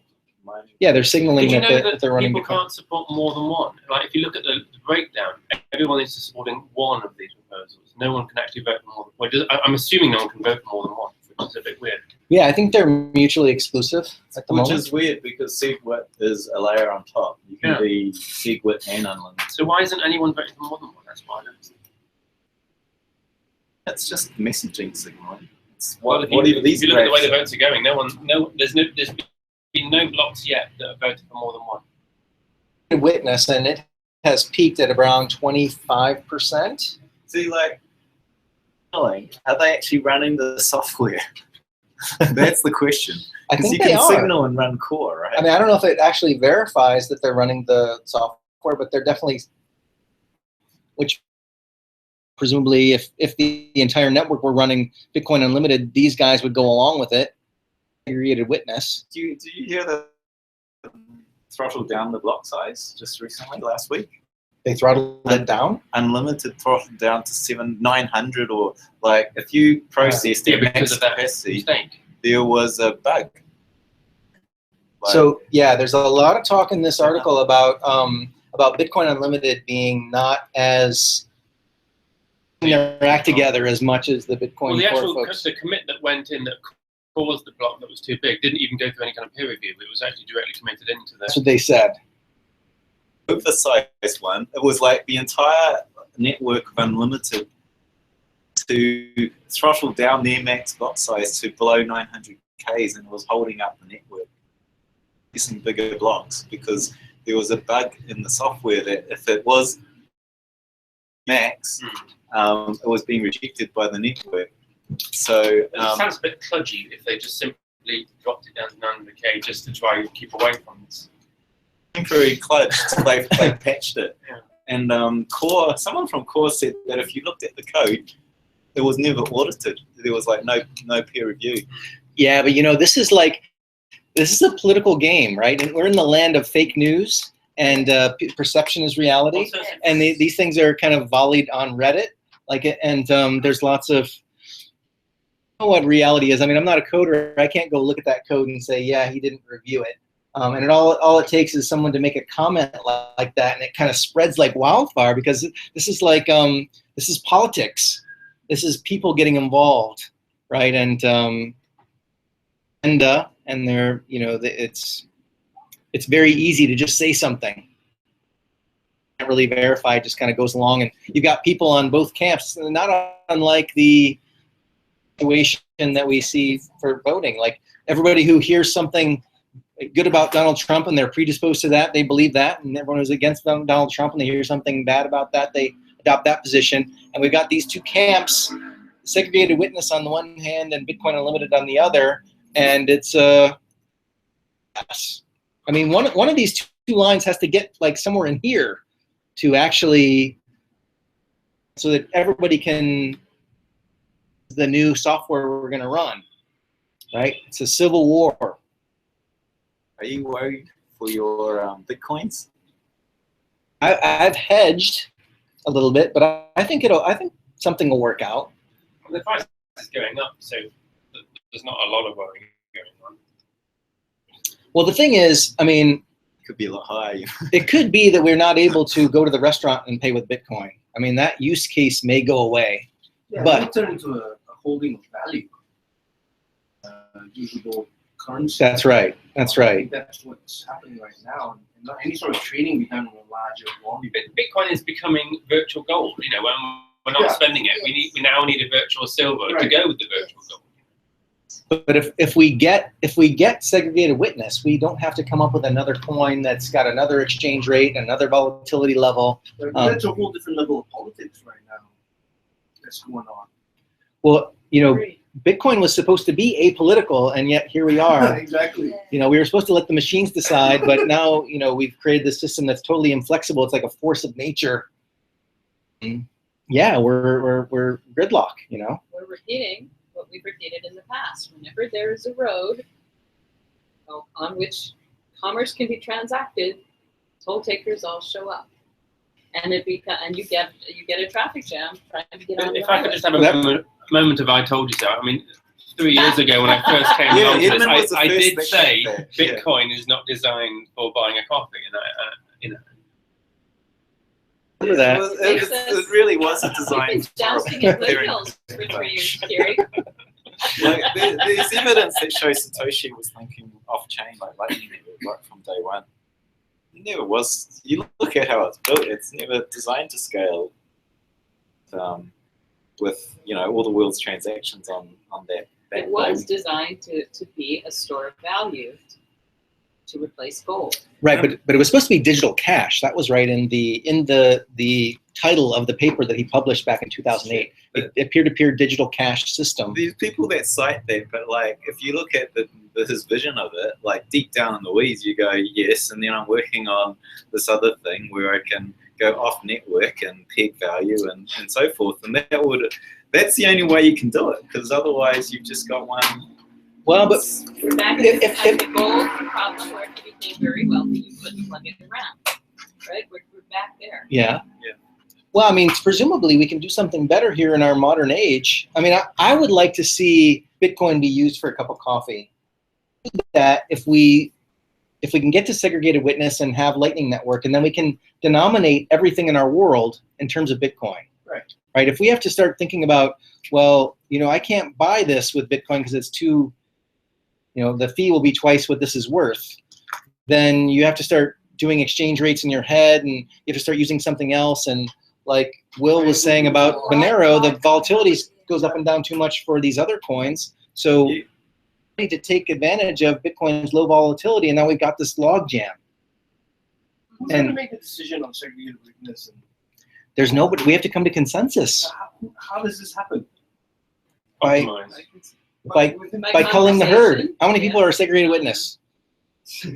mining.
Yeah, they're signaling
Did you know
that they're running
people
Bitcoin.
can't support more than one? Like, if you look at the breakdown, everyone is supporting one of these proposals. No one can actually vote for more than one. I'm assuming no one can vote for more than one, which is a bit weird.
Yeah, I think they're mutually exclusive at the moment.
Which is weird because SegWit is a layer on top. You can be SegWit and unlimited.
So why isn't anyone voting for more than one? That's why I don't see.
That's just messaging signaling.
Well, if you look at the way the votes are going, there's been no blocks yet that have voted for more than one.
Witness, and it has peaked at around 25%.
See, like, are they actually running the software? That's the question.
I think
you
they
can
are.
signal and run core, right?
I mean, I don't know if it actually verifies that they're running the software, but they're definitely, which presumably if the entire network were running Bitcoin Unlimited, these guys would go along with it. Aggregated witness.
Do you hear the throttle down the block size just recently, last week?
They throttled it down?
Unlimited throttled down to 900, or like if you processed at
because
max
of that
capacity,
mistake.
there was a bug.
So yeah, there's a lot of talk in this article about Bitcoin Unlimited being not as their act together as much as the Bitcoin
Well, the
Core
actual
folks.
the commit that went in that caused the block that was too big didn't even go through any kind of peer review. It was actually directly committed into the.
That's what they said.
Oversized one. It was like the entire network of Unlimited to throttle down their max block size to below 900 Ks, and it was holding up the network. Some bigger blocks because there was a bug in the software that if it was max, it was being rejected by the network. So
It sounds a bit kludgy if they just simply dropped it down to 900K just to try and keep away from this.
temporary clutch, they patched it.
Yeah.
And someone from Core said that if you looked at the code, it was never audited. There was like no peer review.
Yeah, but you know, this is a political game, right? And we're in the land of fake news, and perception is reality. And these things are kind of volleyed on Reddit, there's lots of. I don't know what reality is. I mean, I'm not a coder. I can't go look at that code and say, yeah, he didn't review it. And all it takes is someone to make a comment like that, and it kind of spreads like wildfire, because this is like this is politics. This is people getting involved, right? And they're, you know, it's very easy to just say something. Can't really verify. It just kind of goes along, and you've got people on both camps, not unlike the situation that we see for voting. Like everybody who hears something good about Donald Trump and they're predisposed to that, they believe that, and everyone who's against Donald Trump and they hear something bad about that, they adopt that position. And we've got these two camps, segregated witness on the one hand and Bitcoin Unlimited on the other, and it's I mean, one of these two lines has to get like somewhere in here to actually, so that everybody can, the new software we're going to run, right? It's a civil war.
Are you worried for your Bitcoins?
I've hedged a little bit, but I think something will work out.
The price is going up, so there's not a lot of worrying going on.
Well, the thing is, I mean,
it could be a lot higher.
It could be that we're not able to go to the restaurant and pay with Bitcoin. I mean, that use case may go away.
Yeah,
but
it turn into a holding of value, usable currency.
That's right. That's
I
right.
think that's what's happening right now. And not any sort of trading be done on a larger volume.
Bitcoin is becoming virtual gold. You know, when we're not spending it, we now need a virtual silver to go with the virtual gold.
But if we get segregated witness, we don't have to come up with another coin that's got another exchange rate, another volatility level.
That's a whole different level of politics right now that's going on.
Well, you know, Bitcoin was supposed to be apolitical, and yet here we are.
Exactly.
You know, we were supposed to let the machines decide, but now, you know, we've created this system that's totally inflexible. It's like a force of nature. Yeah, we're gridlock, you know.
We're repeating what we've repeated in the past. Whenever there is a road on which commerce can be transacted, toll takers all show up, and you get a traffic jam trying to get on.
If I could just have a moment of I told you so. I mean, 3 years ago when I first came along to this, I did say Bitcoin is not designed for buying a coffee, and you know.
That.
It really wasn't designed.
Jousting in Woodhills for 3 years, Gary.
Like, there's evidence that shows Satoshi was thinking off-chain, like Lightning Network, right from day one. It never was. You look at how it's built; it's never designed to scale. With, you know, all the world's transactions on that.
It was designed to be a store of value to replace gold.
Right, but it was supposed to be digital cash. That was right in the title of the paper that he published back in 2008. A peer-to-peer digital cash system.
These people that cite that, but like if you look at his vision of it, like deep down in the weeds, you go yes, and then I'm working on this other thing where I can go off network and peg value and so forth, and that's the only way you can do it, because otherwise you've just got one.
Well, but we're back at the gold problem where if you became very wealthy, you couldn't plug it around, right? We're back there.
Yeah.
Yeah.
Well, I mean, presumably we can do something better here in our modern age. I mean, I would like to see Bitcoin be used for a cup of coffee. That if we can get to segregated witness and have Lightning Network, and then we can denominate everything in our world in terms of Bitcoin. Right. If we have to start thinking about, well, I can't buy this with Bitcoin because it's too, the fee will be twice what this is worth, then you have to start doing exchange rates in your head, and you have to start using something else. And like Will was saying about Monero, the volatility goes up and down too much for these other coins. So we need to take advantage of Bitcoin's low volatility, and now we've got this log jam.
Who's going to make a decision on segregated witness?
There's nobody. We have to come to consensus.
How does this happen?
By culling the herd. How many people are segregated witness? How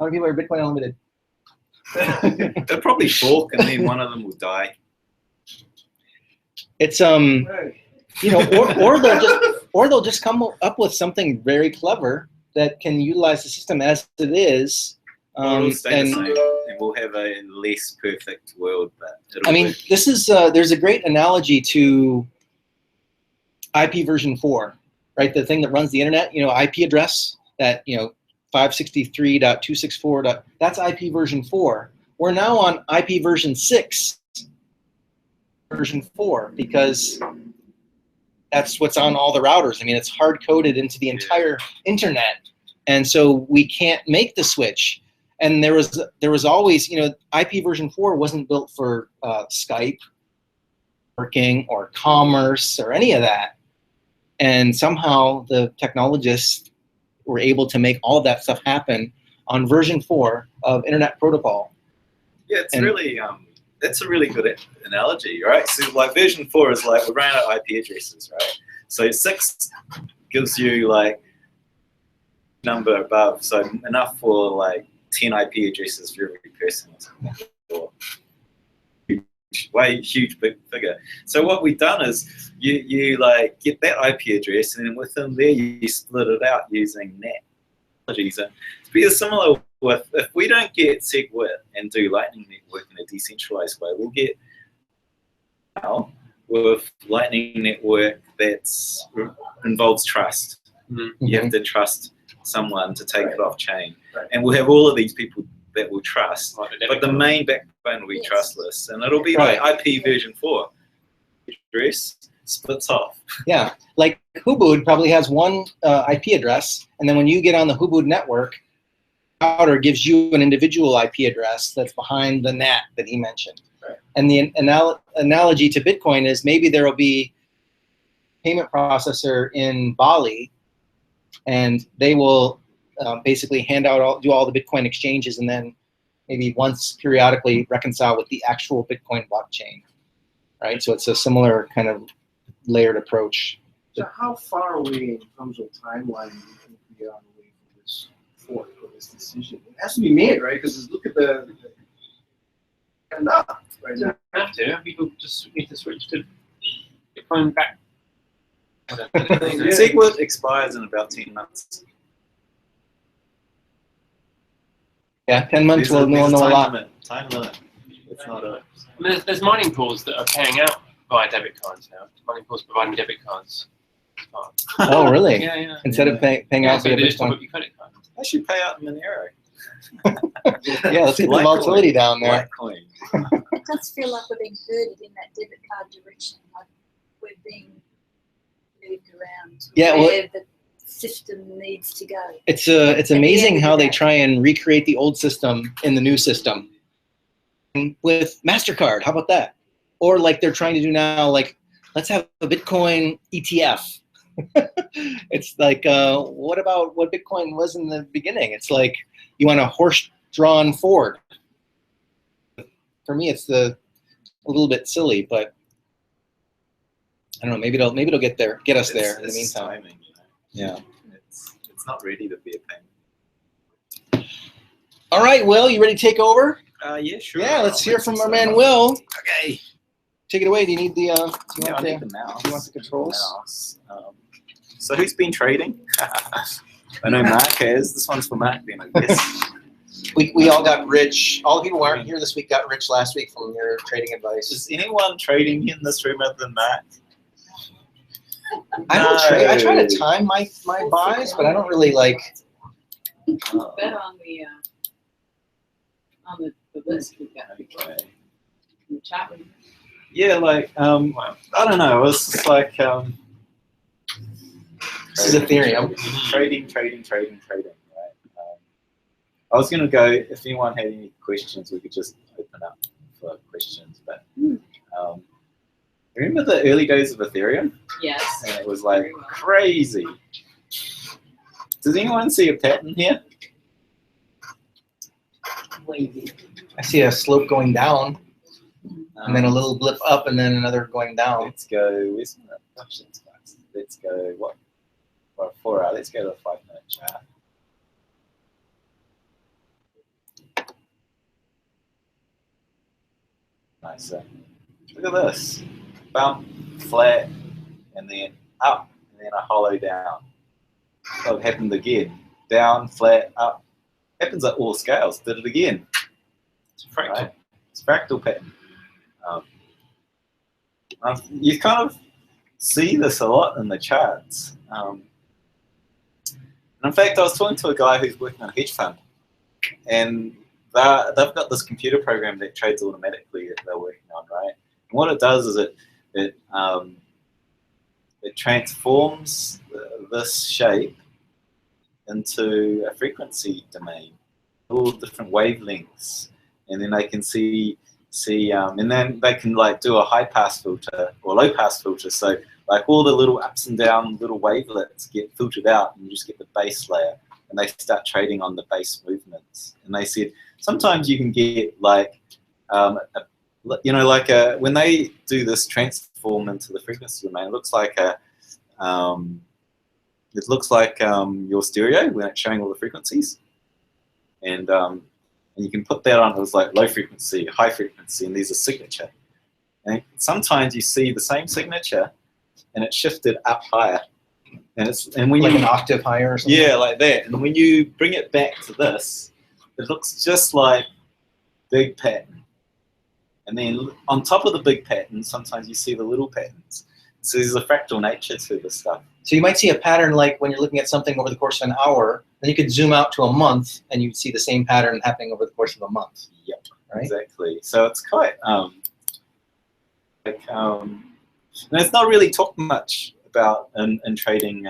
many people are Bitcoin Unlimited?
They'll probably fork, and then one of them will die.
It's or they'll just come up with something very clever that can utilize the system as it is.
It'll stay the same, and we'll have a less perfect world. But
I mean, this is there's a great analogy to IP version 4, right? The thing that runs the internet, IP address that 563.264. That's IP version 4. We're now on IP version 6, version 4, because that's what's on all the routers. I mean, it's hard coded into the entire internet, and so we can't make the switch. And there was always, IP version 4 wasn't built for Skype, working, or commerce, or any of that. And somehow the technologists were able to make all of that stuff happen on version 4 of Internet Protocol.
Yeah, it's really that's a really good analogy, right? So like version 4 is like we ran out of IP addresses, right? So 6 gives you like number above, so enough for like 10 IP addresses for every person, or huge big figure. So what we've done is you like get that IP address, and then within there you split it out using NAT technologies. And it's pretty similar with, if we don't get SegWit and do Lightning Network in a decentralized way, we'll get now with Lightning Network that's involves trust. Mm-hmm. You have to trust someone to take it off chain, and we'll have all of these people that we'll trust, but the main backbone will be trustless, and it'll be like IP version 4 address splits off.
Yeah, like Hubud probably has one IP address, and then when you get on the Hubud network, router gives you an individual IP address that's behind the NAT that he mentioned. And the analogy to Bitcoin is maybe there will be a payment processor in Bali, and they will basically hand out do all the Bitcoin exchanges, and then maybe once periodically reconcile with the actual Bitcoin blockchain, right? So it's a similar kind of layered approach.
So how far away in terms of timeline do you think we are away from this fork or this decision? It has to be made, right? Because look at the enough right now.
Have to. People just need to switch to Bitcoin back.
SegWit expires in about 10 months.
Yeah, 10 months we'll know a lot.
Time limit. It's not a.
There's mining pools that are paying out via debit cards now. Mining pools providing debit cards.
Oh, really?
Yeah.
Instead of paying out via Bitcoin.
Your credit card.
I should pay out in Monero.
Yeah, let's get the volatility down there.
It does feel like we're being herded in that debit card direction. Like we're being moved around to where the system needs to go.
It's amazing how they try and recreate the old system in the new system with MasterCard. How about that? Or like they're trying to do now, like let's have a Bitcoin ETF. It's like what about what Bitcoin was in the beginning? It's like you want a horse-drawn Ford. For me, it's a little bit silly, but I don't know. Maybe it'll get us there in the meantime.
Timing, Yeah, it's not ready to be a pain.
All right, Will, you ready to take over?
Yeah, sure.
Yeah, let's hear from our man Will.
Okay.
Take it away. Do you need the?
I need the mouse.
Do you want the controls?
So who's been trading? I know Mark has. This one's for Mark then, I guess.
We all got rich. All the people who aren't here this week got rich last week from your trading advice.
Is anyone trading in this room other than Matt?
I don't trade. I try to time my buys, but I don't really like.
Bet on the list we've got
Okay.
in the chat room.
Yeah, like I don't know. It's just like
This is Ethereum.
Trading. Right? I was gonna go. If anyone had any questions, we could just open up for questions. But remember the early days of Ethereum?
Yes.
And it was like crazy. Does anyone see a pattern here?
I see a slope going down, and then a little blip up, and then another going down.
Let's go. Where's my options? Let's go. What? Well, 4 hours. Let's go to the 5-minute chart. Nice. So look at this. Bump, flat, and then up, and then a hollow down. So it happened again. Down, flat, up. Happens at all scales. Did it again.
It's a fractal.
Right? It's a fractal pattern. You kind of see this a lot in the charts. And in fact, I was talking to a guy who's working on a hedge fund, and they've got this computer program that trades automatically that they're working on, right? And what it does is it transforms this shape into a frequency domain, all different wavelengths, and then they can see, and then they can like do a high pass filter or low pass filter. So like all the little ups and down little wavelets get filtered out, and you just get the base layer. And they start trading on the base movements. And they said sometimes you can get like, when they do this transform into the frequency domain, it looks like your stereo when it's showing all the frequencies. And you can put that on. It was like low frequency, high frequency, and there's a signature. And sometimes you see the same signature, and it's shifted up higher. And when
like
you,
an octave higher or something?
Yeah, like that. And when you bring it back to this, it looks just like big pattern. And then on top of the big pattern, sometimes you see the little patterns. So there's a fractal nature to this stuff.
So you might see a pattern like when you're looking at something over the course of an hour, then you could zoom out to a month, and you'd see the same pattern happening over the course of a month.
Yep,
right?
Exactly. So it's quite, and it's not really talked much about in trading,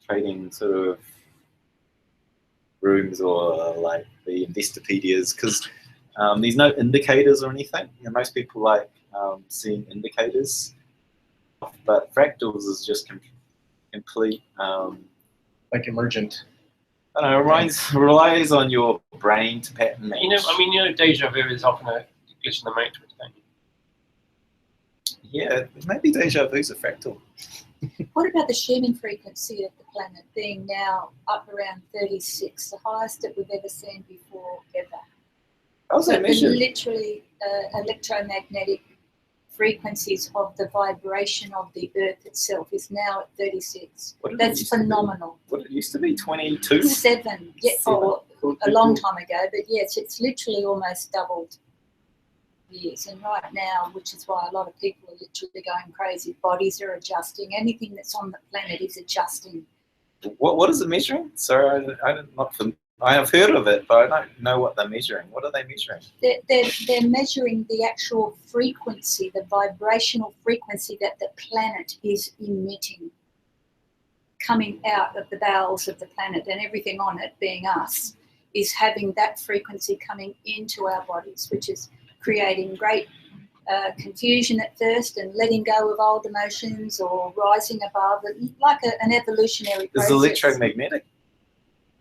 trading sort of rooms or like the Investopedias, because there's no indicators or anything. You know, most people like seeing indicators, but fractals is just complete.
Like emergent.
I don't know. Relies on your brain to pattern match.
Deja vu is often a glitch in the matrix, don't you?
Yeah, maybe deja vu is a fractal.
What about the Schumann frequency of the planet being now up around 36, the highest that we've ever seen before ever?
How's that measured?
Literally electromagnetic frequencies of the vibration of the Earth itself is now at 36. That's phenomenal.
What it used to be, 22?
7, yeah, a long time ago, but yes, it's literally almost doubled years. And right now, which is why a lot of people are literally going crazy, bodies are adjusting. Anything that's on the planet is adjusting.
What is it measuring? Sorry, I have heard of it, but I don't know what they're measuring. What are they measuring?
They're measuring the actual frequency, the vibrational frequency that the planet is emitting, coming out of the bowels of the planet, and everything on it, being us, is having that frequency coming into our bodies, which is creating great confusion at first and letting go of old emotions or rising above it, like an evolutionary process.
Is electromagnetic?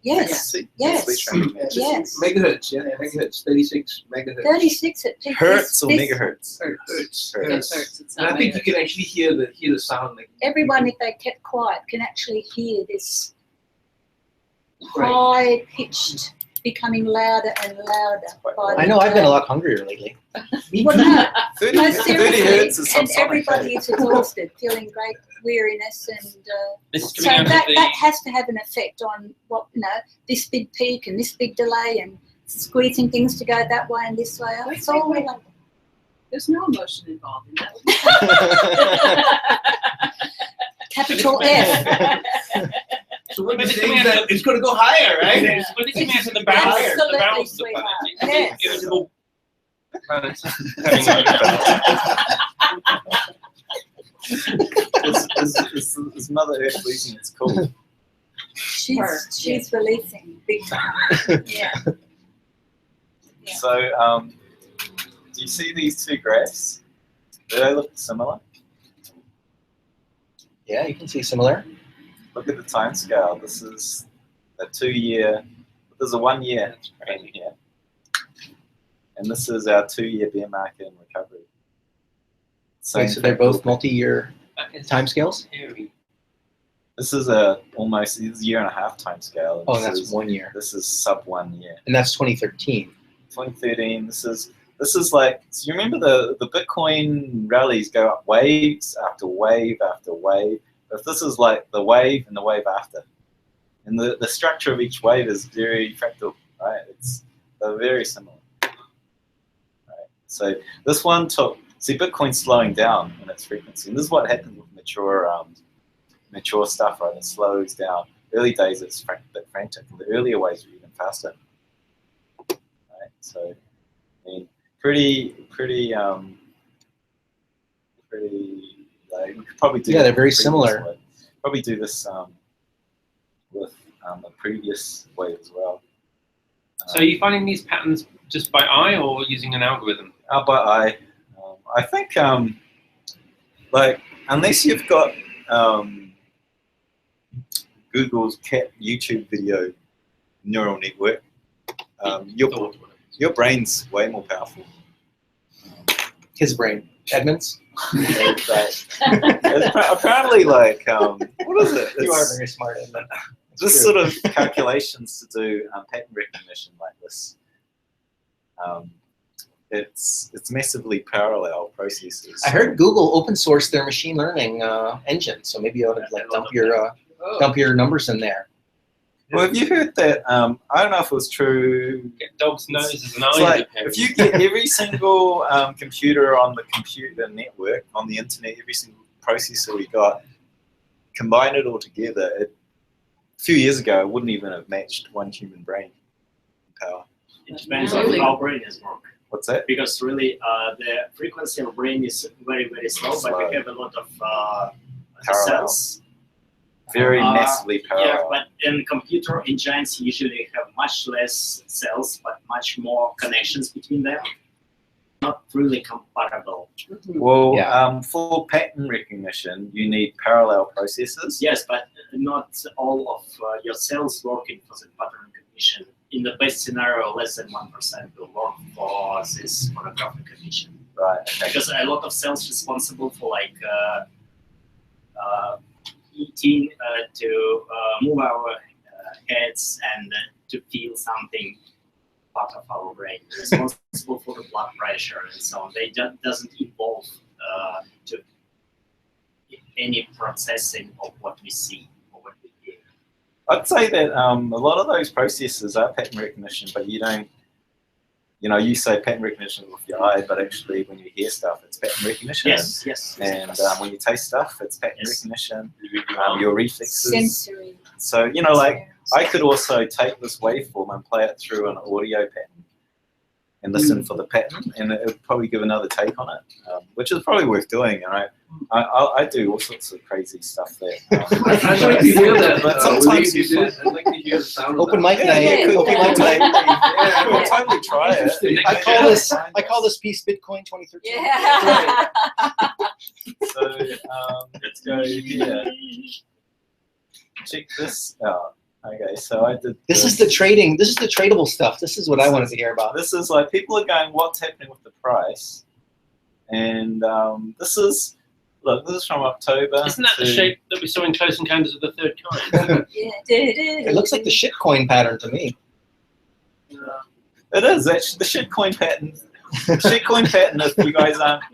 Yes, yes, yes.
Megahertz, yeah, megahertz, 36 megahertz.
36 at peak.
Hertz or megahertz?
Hertz.
Hertz. It's
And
not
I think you
megahertz.
can actually hear the sound. Like
Everyone, if they kept quiet, can actually hear this
Right.
high-pitched becoming louder and louder. By
I know I've been a lot hungrier lately.
Well, no,
30,
no,
30
seriously,
hertz is
and
subsonic.
everybody is exhausted, feeling great weariness, and
This is
so
coming out
that
of
that has to have an effect on what this big peak and this big delay, and squeezing things to go that way and this way. It's all
wait.
like
There's no emotion involved in that.
capital F.
So what you're saying is that it's going to go higher, right?
Yeah. Well, this is the balance. The balance of the planet.
Yes.
It's all planets
Is Mother Earth losing its cool?
She's releasing big time. Yeah. Yeah.
So, do you see these two graphs? Do they look similar?
Yeah, you can see similar.
Look at the time scale. This is a 2-year, there's a 1-year trend here. And this is our 2-year bear market and recovery.
Okay, so they're both multi-year timescales?
This is almost a year and a half time scale.
Oh, that's 1 year.
This is sub 1 year.
And that's 2013.
2013. This is like, so you remember the Bitcoin rallies go up waves after wave after wave. But this is like the wave and the wave after. And the structure of each wave is very fractal, right? They're very similar. Right? So this one took, see, Bitcoin's slowing down in its frequency. And this is what happens with mature stuff, right? It slows down. Early days it's a bit frantic. The earlier waves are even faster. Right? So, I mean, pretty like, we could probably do.
Yeah, they're very similar.
Way. Probably do this with the previous wave as well.
So are you finding these patterns just by eye or using an algorithm?
By eye. I think like unless you've got Google's cat YouTube video neural network, your brain's way more powerful.
His brain, Edmund's.
Apparently, like, what is it?
You are very smart, Edmund.
This sort of calculations to do pattern recognition like this. It's massively parallel processes.
I heard Google open source their machine learning engine, so maybe you ought to like dump your numbers in there.
Well, have you heard that? I don't know if it was true.
Get dog's noses and eyes.
Like, if you get every single computer on the computer network, on the internet, every single processor we got, combine it all together, a few years ago, it wouldn't even have matched one human brain in power.
It depends on how brain is work.
What's that?
Because really, the frequency of brain is very, very slow, but we have a lot of cells.
Very massively parallel.
Yeah, but in computer engines usually have much less cells, but much more connections between them. Not really compatible.
Well, for pattern recognition, you need parallel processes.
Yes, but not all of your cells working for the pattern recognition. In the best scenario, less than 1% will work for this photographic recognition.
Right. Okay.
Because a lot of cells responsible for like eating, to move our heads and to feel something part of our brain, responsible for the blood pressure and so on. They doesn't involve to any processing of what we see or what we hear.
I'd say that a lot of those processes are pattern recognition, but you don't, you say pattern recognition with your eye, but actually when you hear stuff, it's pattern recognition.
Yes, yes.
And when you taste stuff, it's pattern recognition. Your reflexes.
Sensory.
So, like, I could also take this waveform and play it through an audio pattern and listen for the pattern, and it would probably give another take on it, which is probably worth doing. Right? I do all sorts of crazy stuff there.
I'd like to hear that.
But sometimes
I'd like to hear the sound
Open
of
mic night. Open mic night.
We'll totally try it.
I call this piece Bitcoin 2013.
Yeah.
So let's go here. Check this out. Okay, so I did.
This is the trading. This is the tradable stuff. This is what I wanted to hear about.
This is like people are going, what's happening with the price? And this is, look, this is from October.
Isn't that the shape that we saw in Close Encounters of the Third Kind?
It looks like the shitcoin pattern to me.
It is actually the shitcoin pattern. The shitcoin pattern, if you guys aren't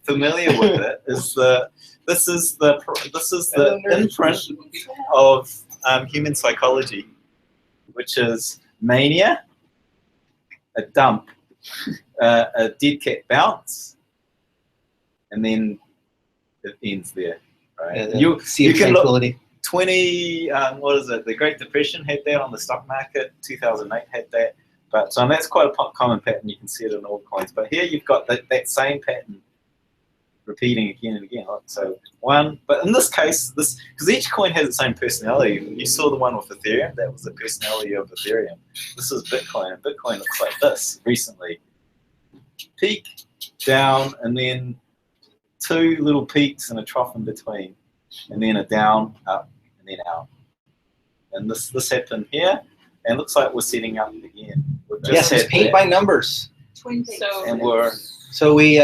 familiar with it, is this is the imprint of human psychology, which is mania, a dump, a dead cat bounce, and then it ends there, right?
Yeah,
you can
tranquility.
look 20, what is it? The Great Depression had that on the stock market. 2008 had that. But so that's quite a common pattern. You can see it in all coins. But here you've got that same pattern repeating again and again. So one, but in this case, because each coin has its own personality. You saw the one with Ethereum. That was the personality of Ethereum. This is Bitcoin, and Bitcoin looks like this recently. Peak, down, and then two little peaks and a trough in between, and then a down, up, and then out. And this happened here, and it looks like we're setting up again.
Yes, it's paint by numbers.
Twin peaks.
And we're
so we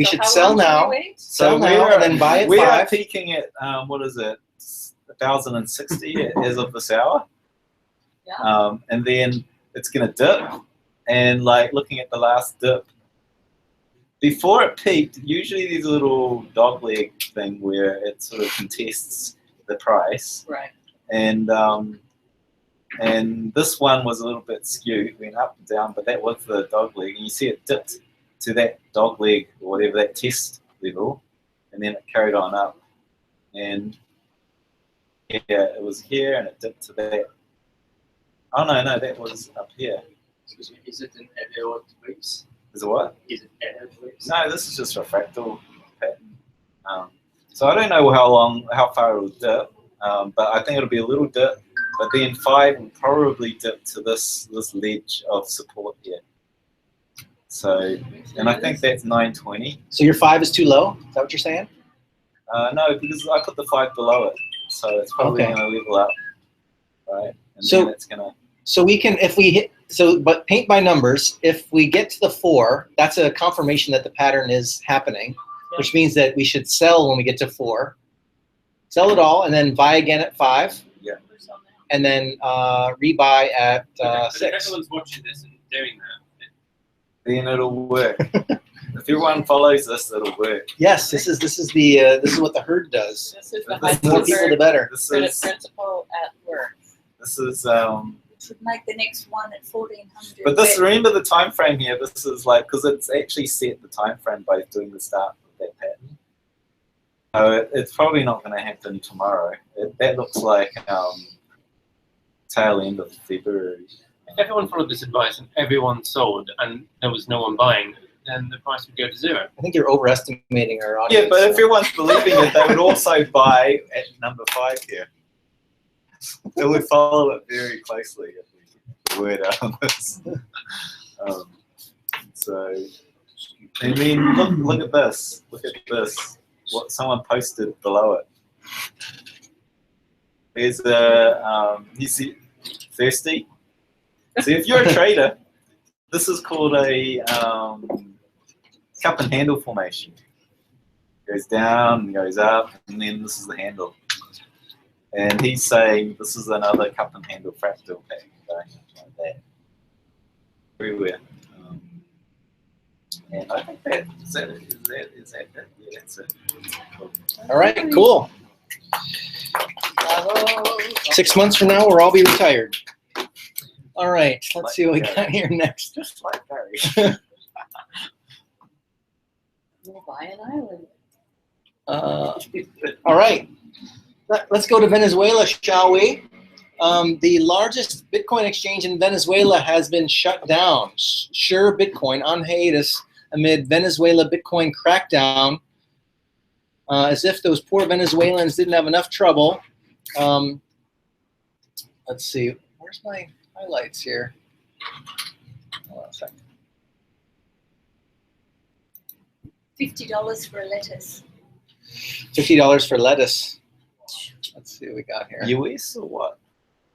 should sell now. Sell now and then buy at
we
5.
are peaking at what is it, 1,060 as of this hour.
Yeah.
And then it's gonna dip, and like looking at the last dip. Before it peaked, usually there's a little dog leg thing where it sort of contests the price.
Right.
And this one was a little bit skewed, went up and down, but that was the dog leg. And you see it dipped to that dog leg or whatever, that test level, and then it carried on up. And yeah, it was here and it dipped to that. Oh no, that was up here.
Excuse me, is it an Elliott waves?
Is it what?
Is it Elliott waves?
No, this is just a fractal pattern. So I don't know how far it will dip, but I think it'll be a little dip. But then 5 will probably dip to this ledge of support here. So, and I think that's 920.
So your 5 is too low? Is that what you're saying?
No, because I put the 5 below it, so it's probably going to level up, right? And
so
then it's going to.
So we can, if we hit, but paint by numbers. If we get to the 4, that's a confirmation that the pattern is happening, which means that we should sell when we get to 4. Sell it all and then buy again at 5.
Yeah.
And then rebuy at 6.
If everyone's watching this and doing that,
then it'll work. If everyone follows this, it'll work.
Yes, this is what the herd does.
This is the
The more people, the better.
This
credit
is
principle at work.
this is
Should make the next one at 1400.
But this, remember the time frame here. This is like, because it's actually set the time frame by doing the start of that pattern. So it's probably not going to happen tomorrow. That looks like tail end of February.
if everyone followed this advice and everyone sold and there was no one buying, then the price would go to 0.
I think you're overestimating our audience.
Yeah, but if everyone's believing it, they would also buy at number 5 here. They would follow it very closely if we get the word out on this. So, and then look at this. Look at this. What someone posted below it. There's a you see, thirsty. So if you're a trader, this is called a cup and handle formation. Goes down and goes up, and then this is the handle. And he's saying this is another cup and handle fractal pattern going like that everywhere. And I think that is that it? Yeah, that's it. Cool.
All right, cool. 6 months from now, we'll all be retired. All right, let's see what we got here next.
Just like Barry.
We'll buy an island.
All right, let's go to Venezuela, shall we? The largest Bitcoin exchange in Venezuela has been shut down. Sure Bitcoin on hiatus amid Venezuela Bitcoin crackdown, as if those poor Venezuelans didn't have enough trouble. Let's see, where's my highlights here? Hold on a second.
$50 for a lettuce.
$50 for lettuce. Let's see what we got here.
US or what?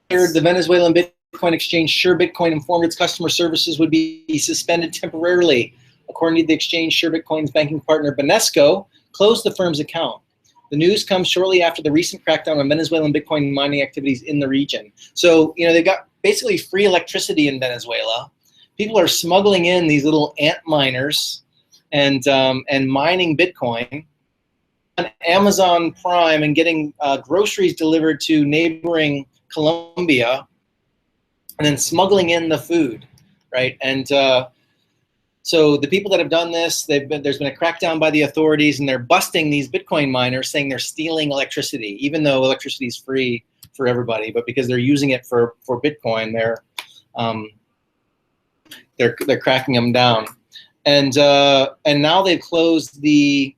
The Venezuelan Bitcoin exchange Sure Bitcoin informed its customer services would be suspended temporarily. According to the exchange, Sure Bitcoin's banking partner Banesco closed the firm's account. The news comes shortly after the recent crackdown on Venezuelan Bitcoin mining activities in the region. So, you know, they've got basically free electricity in Venezuela. People are smuggling in these little ant miners and mining Bitcoin on Amazon Prime and getting groceries delivered to neighboring Colombia, and then smuggling in the food, right? And so the people that have done this, there's been a crackdown by the authorities, and they're busting these Bitcoin miners, saying they're stealing electricity, even though electricity is free for everybody. But because they're using it for Bitcoin, they're cracking them down. And now they've closed the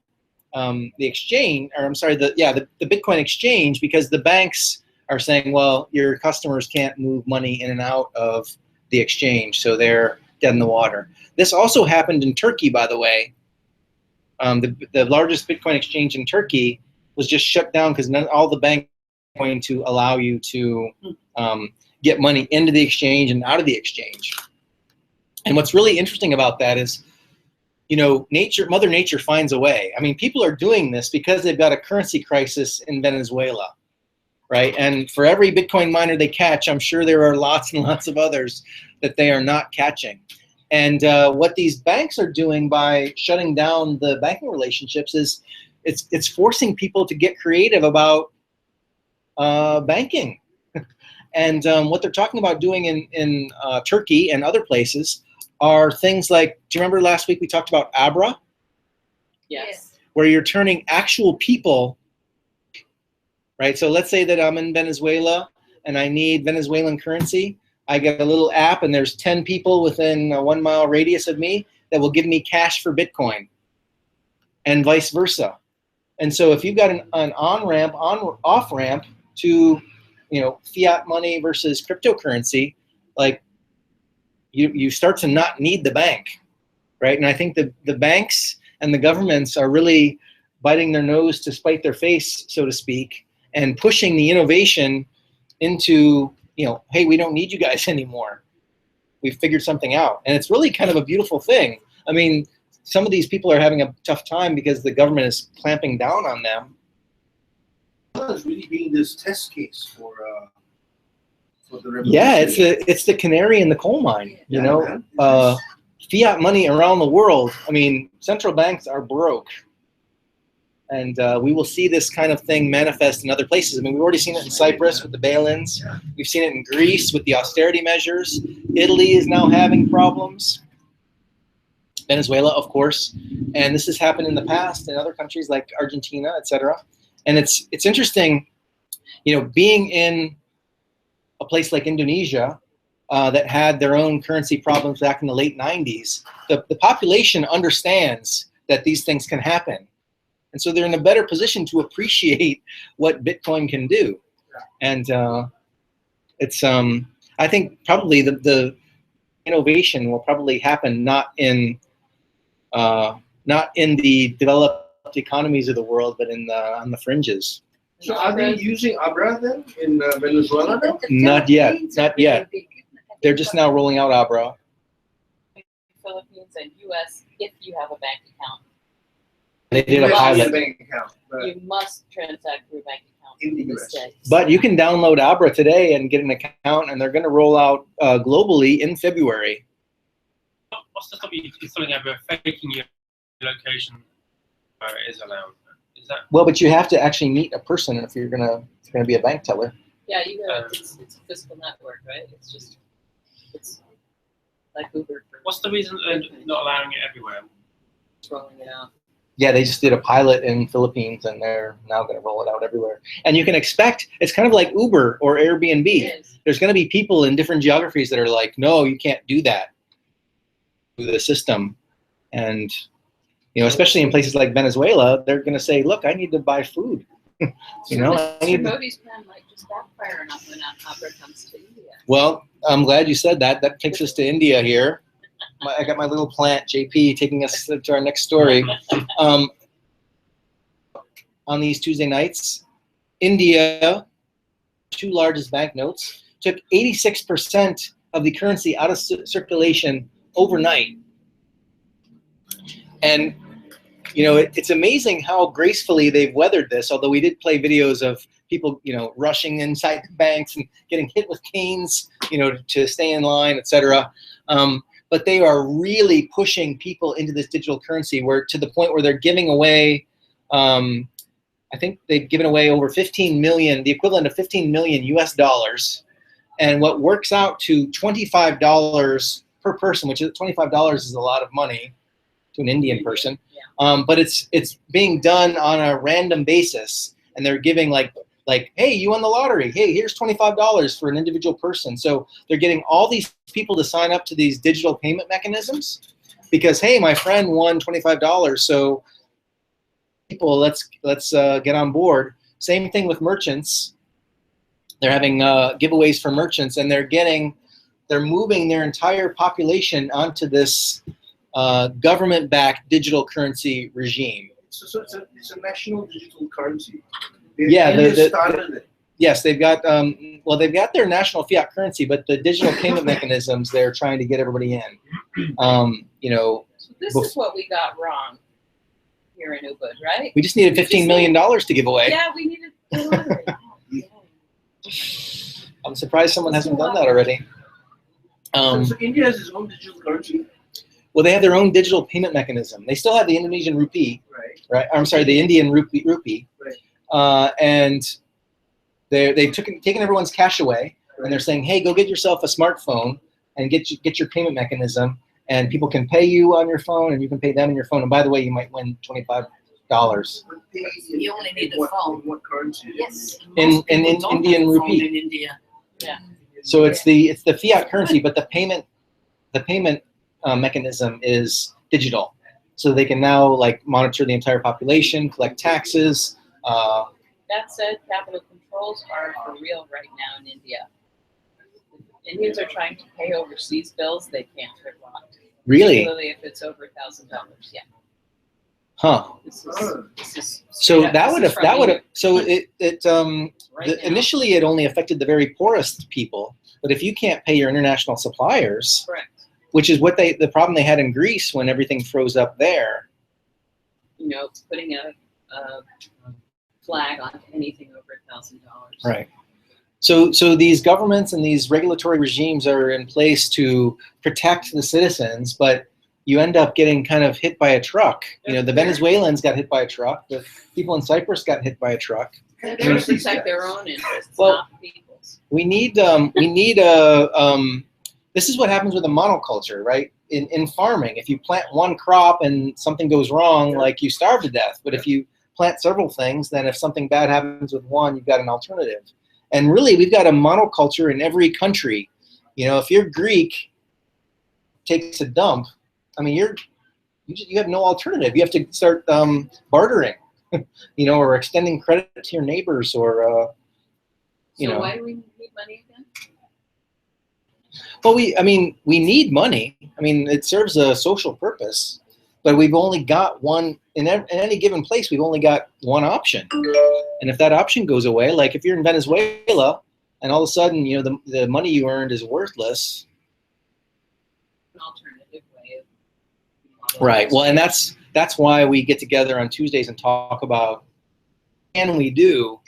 exchange, or I'm sorry, the Bitcoin exchange, because the banks are saying, well, your customers can't move money in and out of the exchange, so they're dead in the water. This also happened in Turkey, by the way. The largest Bitcoin exchange in Turkey was just shut down because all the banks are going to allow you to get money into the exchange and out of the exchange. And what's really interesting about that is, you know, Mother Nature finds a way. I mean, people are doing this because they've got a currency crisis in Venezuela, right? And for every Bitcoin miner they catch, I'm sure there are lots and lots of others that they are not catching. And what these banks are doing by shutting down the banking relationships is it's forcing people to get creative about banking. And what they're talking about doing in Turkey and other places are things like, do you remember last week we talked about Abra?
Yes.
Where you're turning actual people, right? So let's say that I'm in Venezuela and I need Venezuelan currency. I get a little app and there's 10 people within a 1 mile radius of me that will give me cash for Bitcoin, and vice versa. And so if you've got an on-ramp, off-ramp to, you know, fiat money versus cryptocurrency, like you start to not need the bank, right? And I think the banks and the governments are really biting their nose to spite their face, so to speak, and pushing the innovation into, you know, hey, we don't need you guys anymore. We've figured something out. And it's really kind of a beautiful thing. I mean, some of these people are having a tough time because the government is clamping down on them.
It's really being this test case for the revolution.
Yeah, it's the canary in the coal mine. You know, fiat money around the world. I mean, central banks are broke, and we will see this kind of thing manifest in other places. I mean, we've already seen it in Cyprus with the bail-ins. We've seen it in Greece with the austerity measures. Italy is now having problems. Venezuela, of course, and this has happened in the past in other countries like Argentina, etc. And it's interesting, you know, being in a place like Indonesia that had their own currency problems back in the late 90s. The population understands that these things can happen, and so they're in a better position to appreciate what Bitcoin can do. And it's I think probably the innovation will probably happen not in the developed economies of the world, but on the fringes.
So are they using Abra then in Venezuela now?
Not yet, not yet. They're just now rolling out Abra.
Philippines and U.S. if you have a bank account.
They did a pilot.
Bank account,
you must transact through a bank account
in the U.S.
But you can download Abra today and get an account, and they're going to roll out globally in February.
What's the topic? It's something about faking your location where it is allowed. Is that?
Well, but you have to actually meet a person if you're gonna be a bank teller.
Yeah, it's a physical network, right? It's like Uber.
What's the reason they're not allowing it everywhere?
It's rolling it out.
Yeah, they just did a pilot in Philippines, and they're now going to roll it out everywhere. And you can expect, it's kind of like Uber or Airbnb. There's going to be people in different geographies that are like, no, you can't do that through the system. And, you know, especially in places like Venezuela, they're going to say, look, I need to buy food. You know, I need
Modi's plan might just backfire enough when Opera comes to India.
Well, I'm glad you said that. That takes us to India here. I got my little plant, JP, taking us to our next story. On these Tuesday nights, India, two largest banknotes, took 86% of the currency out of circulation overnight. And, you know, it's amazing how gracefully they've weathered this, although we did play videos of people, you know, rushing inside the banks and getting hit with canes, you know, to stay in line, etc. But they are really pushing people into this digital currency, where to the point where they're giving away, I think they've given away over 15 million, the equivalent of 15 million US dollars, and what works out to $25 per person, which is $25 is a lot of money to an Indian person.
Yeah.
But it's being done on a random basis, and they're giving like, hey, you won the lottery. Hey, here's $25 for an individual person. So they're getting all these people to sign up to these digital payment mechanisms because, hey, my friend won $25. So people, let's get on board. Same thing with merchants. They're having giveaways for merchants, and they're moving their entire population onto this government-backed digital currency regime.
So it's a national digital currency.
Yes, they've got they've got their national fiat currency, but the digital payment mechanisms they're trying to get everybody in.
So this is what we got wrong here in Ubud, right?
We just needed $15 million to give away.
Yeah, we needed the lottery.
I'm surprised someone hasn't done that already.
So India has its own digital currency.
Well, they have their own digital payment mechanism. They still have the Indonesian rupee, right? I'm sorry, the Indian rupee.
Right.
And they've taken everyone's cash away, and they're saying, hey, go get yourself a smartphone and get your payment mechanism, and people can pay you on your phone, and you can pay them on your phone. And by the way, you might win $25.
You only need a phone.
What currency?
Yes.
In Indian rupee.
In India.
Yeah.
So it's the fiat currency, but the payment mechanism is digital. So they can now like monitor the entire population, collect taxes.
That said, capital controls are for real right now in India. Indians are trying to pay overseas bills they can't refund.
Really?
Particularly if it's over $1,000. Yeah.
Huh.
This is
So
yeah,
that
this
would
is
have that would have
from right now.
initially it only affected the very poorest people. But if you can't pay your international suppliers,
Correct.
which is what the problem they had in Greece when everything froze up there.
Putting a flag on anything over $1,000.
Right. So these governments and these regulatory regimes are in place to protect the citizens, but you end up getting kind of hit by a truck. The Venezuelans got hit by a truck. The people in Cyprus got hit by a truck.
They're going to protect their own interests,
Well,
not people's.
We need this is what happens with a monoculture, right? In farming, if you plant one crop and something goes wrong, like you starve to death. But if you plant several things, then if something bad happens with one, you've got an alternative. And really, we've got a monoculture in every country. If you're Greek, takes a dump, I mean, you have no alternative. You have to start bartering, or extending credit to your neighbors, or
So why do we need money again?
Well, we need money. I mean, it serves a social purpose, but we've only got one in any given place. We've only got one option, and if that option goes away, like if you're in Venezuela and all of a sudden, the money you earned is worthless.
An alternative way of
Right. Well, and that's why we get together on Tuesdays and talk about can we do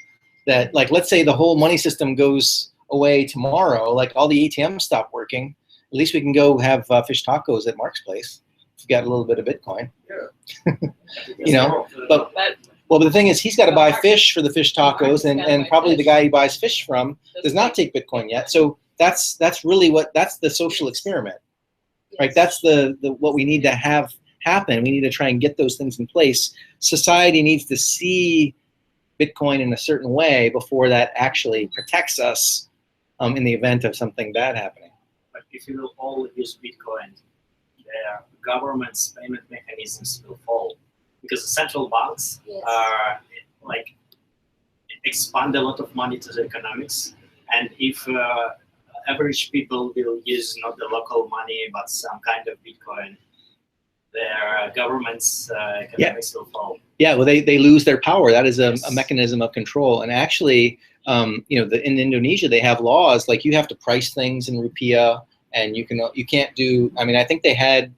that. Like, let's say the whole money system goes away tomorrow, like all the ATMs stop working. At least we can go have fish tacos at Mark's place. We've got a little bit of Bitcoin.
Yeah.
But the thing is, he's got to buy fish for the fish tacos, and probably the guy he buys fish from does not take Bitcoin yet. So that's really that's the social experiment. Right, that's the what we need to have happen. We need to try and get those things in place. Society needs to see Bitcoin in a certain way before that actually protects us in the event of something bad happening.
But if you will all use Bitcoin, the government's payment mechanisms will fall because the central banks are expand a lot of money to the economics, and if average people will use not the local money but some kind of Bitcoin, their government's economics will fall.
Yeah, well, they lose their power. That is a mechanism of control. And actually, in Indonesia, they have laws like you have to price things in rupiah, and you can't do. I mean, I think the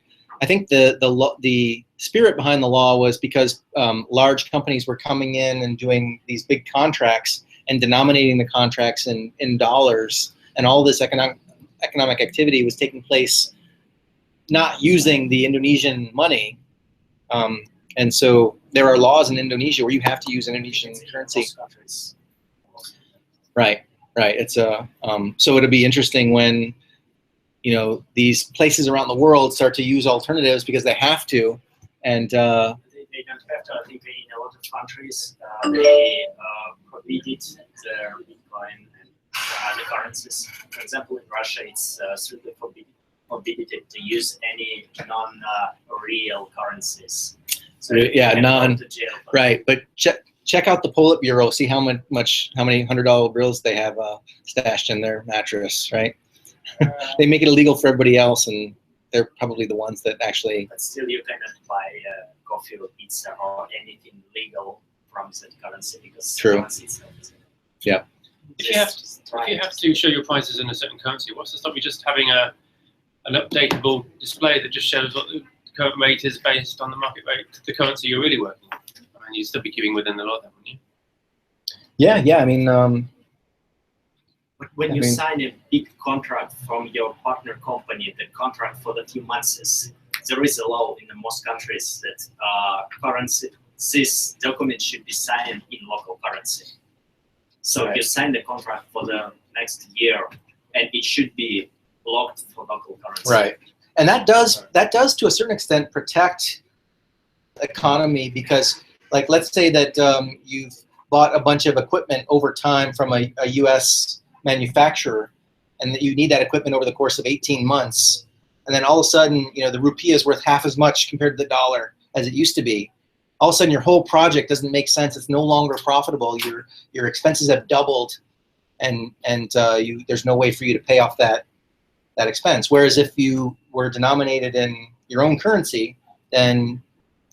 spirit behind the law was because large companies were coming in and doing these big contracts and denominating the contracts in dollars. And all this economic activity was taking place not using the Indonesian money. And so there are laws in Indonesia where you have to use Indonesian currency. Right. It's so it'll be interesting when you know, these places around the world start to use alternatives because they have to, and
they don't have to. I think in a lot of countries they prohibited their Bitcoin and other currencies. For example, in Russia, it's strictly forbidden to use any non-real currencies. So
yeah, right. But check out the Politburo. See how many $100 bills they have stashed in their mattress, right? They make it illegal for everybody else, and they're probably the ones that actually.
But still, you cannot buy coffee or pizza or anything legal from that currency because
True.
Currency itself is,
yeah.
If you have to show your prices in a certain currency, what's to stop you just having an updatable display that just shows what the current rate is based on the market rate, the currency you're really working with? I mean, you'd still be keeping within the law, then, wouldn't you?
Yeah. I mean.
When you sign a big contract from your partner company, the contract for the few months, there is a law in most countries that this document should be signed in local currency. So
right.
You sign the contract for the next year, and it should be locked for local currency.
Right, and that does to a certain extent protect the economy because, like, let's say that you've bought a bunch of equipment over time from a U.S. manufacturer, and that you need that equipment over the course of 18 months, and then all of a sudden, you know, the rupee is worth half as much compared to the dollar as it used to be. All of a sudden, your whole project doesn't make sense. It's no longer profitable. Your expenses have doubled, and there's no way for you to pay off that expense. Whereas if you were denominated in your own currency, then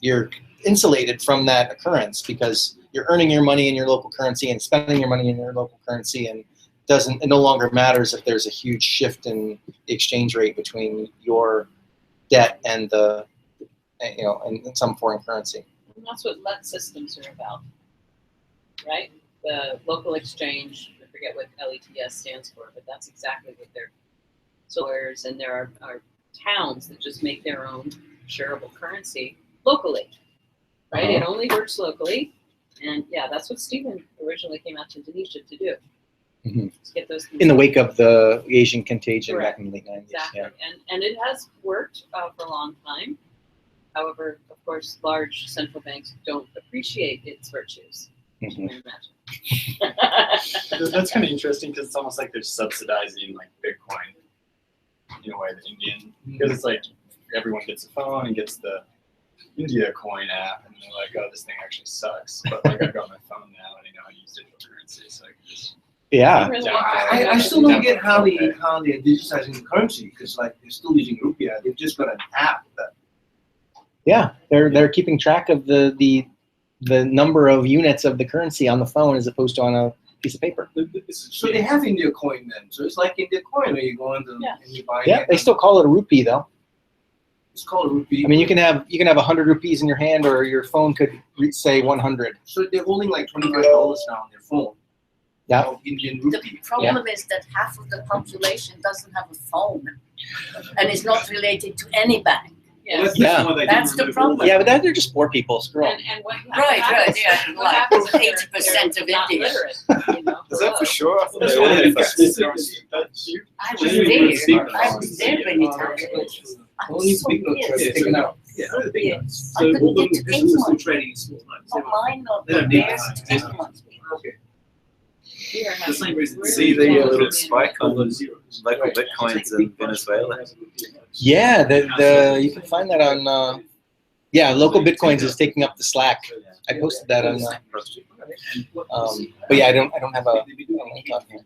you're insulated from that occurrence because you're earning your money in your local currency and spending your money in your local currency, and it no longer matters if there's a huge shift in the exchange rate between your debt and and some foreign currency.
And that's what LET systems are about, right? The local exchange, I forget what LETS stands for, but that's exactly what they're. So and there are towns that just make their own shareable currency locally, right? It only works locally, and yeah, that's what Stephen originally came out to Indonesia to do.
Mm-hmm.
Get those
in the wake of the Asian contagion
Correct.
Back in the late 90s.
Exactly,
Yeah.
and it has worked for a long time. However, of course, large central banks don't appreciate its virtues.
Mm-hmm.
You can imagine.
That's kind of interesting because it's almost like they're subsidizing like Bitcoin in a way, the Indian, because it's like everyone gets a phone and gets the India coin app, and they're like, oh, this thing actually sucks. But like I've got my phone now and I know how to use digital currency, so I can just.
Yeah.
I still don't get how they're digitizing the currency because like they're still using rupiah. They've just got an app that.
Yeah, they're keeping track of the number of units of the currency on the phone as opposed to on a piece of paper.
So they have India coin then. So it's like India coin where you go into and you buy.
Yeah, they still call it a rupee though.
It's called a rupee.
I mean, you can have 100 rupees in your hand, or your phone could say 100.
So they're holding like $25 now on their phone.
Yeah.
Indian rupee.
The problem is that half of the population doesn't have a phone and is not related to any bank.
Yeah.
That's the problem.
Yeah, but they're just poor people. Screw them.
And what
Right,
happens,
yeah.
what
Like
happens if
80% of
not
India.
literate, you know,
Is that for sure? I thought
That's
they
why
were
they
first.
I was there many times.
Only big notes are taken out.
Yeah. I couldn't get to anyone. Not mine, not theirs, anyone.
Okay.
the same reason.
See the little spike on local bitcoins in Venezuela.
Yeah, you can find that on. Yeah, local bitcoins is taking up the slack. I posted that on. But yeah, I don't have a link on here.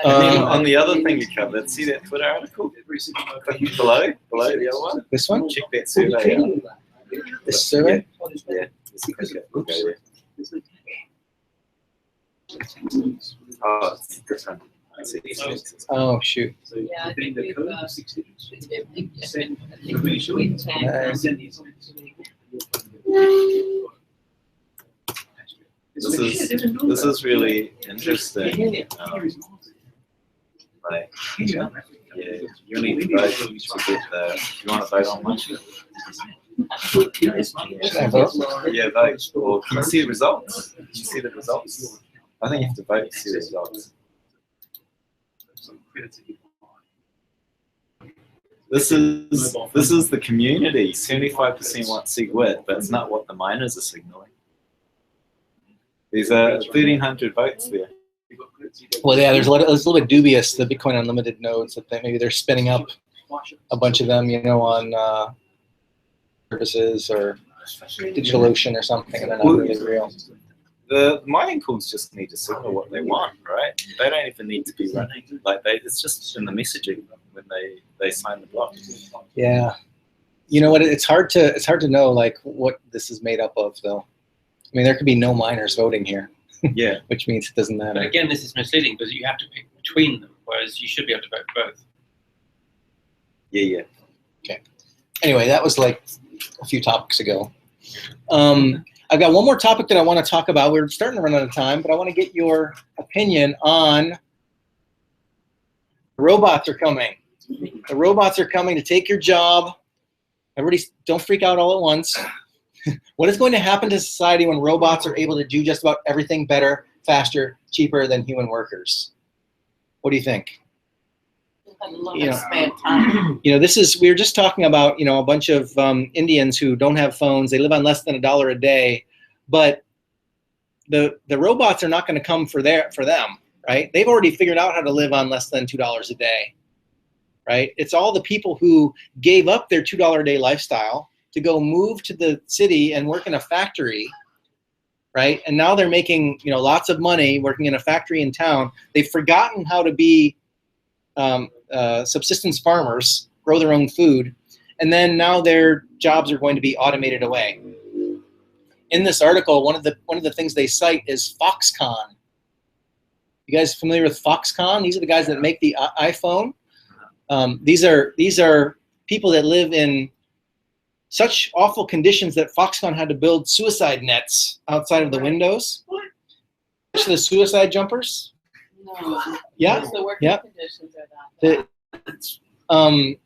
On the other thing you covered, see that Twitter article? Click below the other one.
This one?
Check that survey out.
This survey?
Yeah. Oh, it's different.
Oh, shoot.
Yeah, I think we've,
This is really interesting. Like, yeah, you need to vote to get the. You want to vote on one?
Should I vote?
Yeah, vote. Or can you see the results? Can you see the results? I think you have to vote to see the results. This is the community. 75% want SigWit, but it's not what the miners are signaling. There's 1,300 votes there.
Well, yeah, it's a little bit dubious, the Bitcoin Unlimited nodes, that maybe they're spinning up a bunch of them, you know, on services or DigitalOcean or something, and they're not really real.
The mining pools just need to signal what they want, right? They don't even need to be running. Like it's just in the messaging when they sign the block.
Yeah, you know what? It's hard to know like what this is made up of, though. I mean, there could be no miners voting here.
Yeah,
which means it doesn't matter.
But again, this is misleading because you have to pick between them, whereas you should be able to vote both.
Yeah.
Okay. Anyway, that was like a few topics ago. I've got one more topic that I want to talk about. We're starting to run out of time, but I want to get your opinion on robots are coming. The robots are coming to take your job. Everybody, don't freak out all at once. What is going to happen to society when robots are able to do just about everything better, faster, cheaper than human workers? What do you think? You know, this is, we were just talking about, you know, a bunch of Indians who don't have phones. They live on less than $1 a day, but the robots are not going to come for them, right? They've already figured out how to live on less than $2 a day, right? It's all the people who gave up their $2 a day lifestyle to go move to the city and work in a factory, right? And now they're making, you know, lots of money working in a factory in town. They've forgotten how to be subsistence farmers, grow their own food, and then now their jobs are going to be automated away. In this article, one of the things they cite is Foxconn. You guys familiar with Foxconn? These are the guys that make the iPhone. These are people that live in such awful conditions that Foxconn had to build suicide nets outside of the windows. The suicide jumpers.
No.
Yeah.
The working conditions are that.
The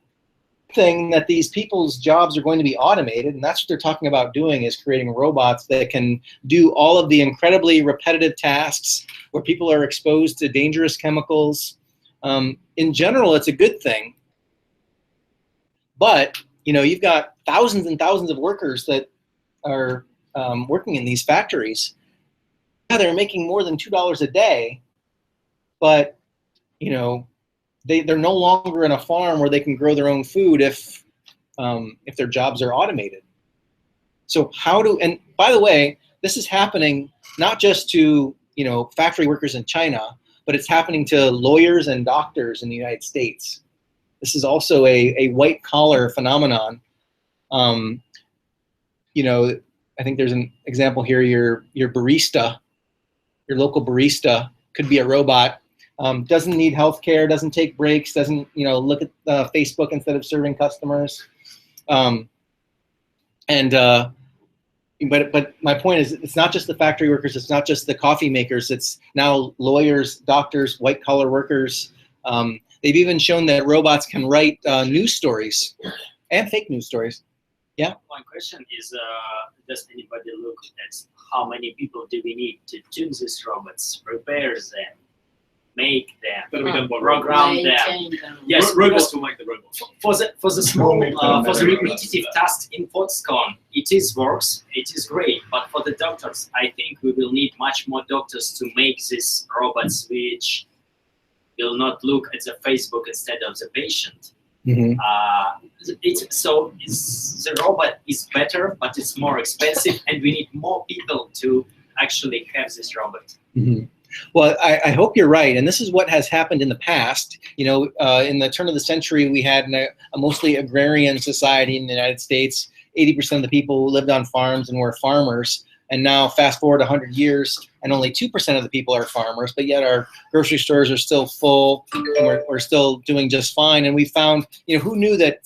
thing that these people's jobs are going to be automated, and that's what they're talking about doing, is creating robots that can do all of the incredibly repetitive tasks where people are exposed to dangerous chemicals. In general, it's a good thing, but you know, you've got thousands and thousands of workers that are working in these factories. Yeah, they're making more than $2 a day, but you know, they're no longer in a farm where they can grow their own food if their jobs are automated. So and by the way, this is happening not just to, you know, factory workers in China, but it's happening to lawyers and doctors in the United States. This is also a white collar phenomenon. You know, I think there's an example here. Your barista, your local barista could be a robot. Doesn't need health care, doesn't take breaks, doesn't, you know, look at Facebook instead of serving customers. But my point is, it's not just the factory workers, it's not just the coffee makers, it's now lawyers, doctors, white collar workers. They've even shown that robots can write news stories and fake news stories. Yeah?
One question is, does anybody look at how many people do we need to tune these robots, repair them, make them, program them? Yes,
robots will make the robots.
For the small, for the repetitive task in Foxconn, it works, it is great. But for the doctors, I think we will need much more doctors to make these robots which will not look at the Facebook instead of the patient.
Mm-hmm.
The robot is better, but it's more expensive, and we need more people to actually have this robot.
Mm-hmm. Well, I hope you're right, and this is what has happened in the past. You know, in the turn of the century, we had a mostly agrarian society in the United States. 80% of the people lived on farms and were farmers. And now, fast forward 100 years, and only 2% of the people are farmers, but yet our grocery stores are still full, and we're still doing just fine. And we found, you know, who knew that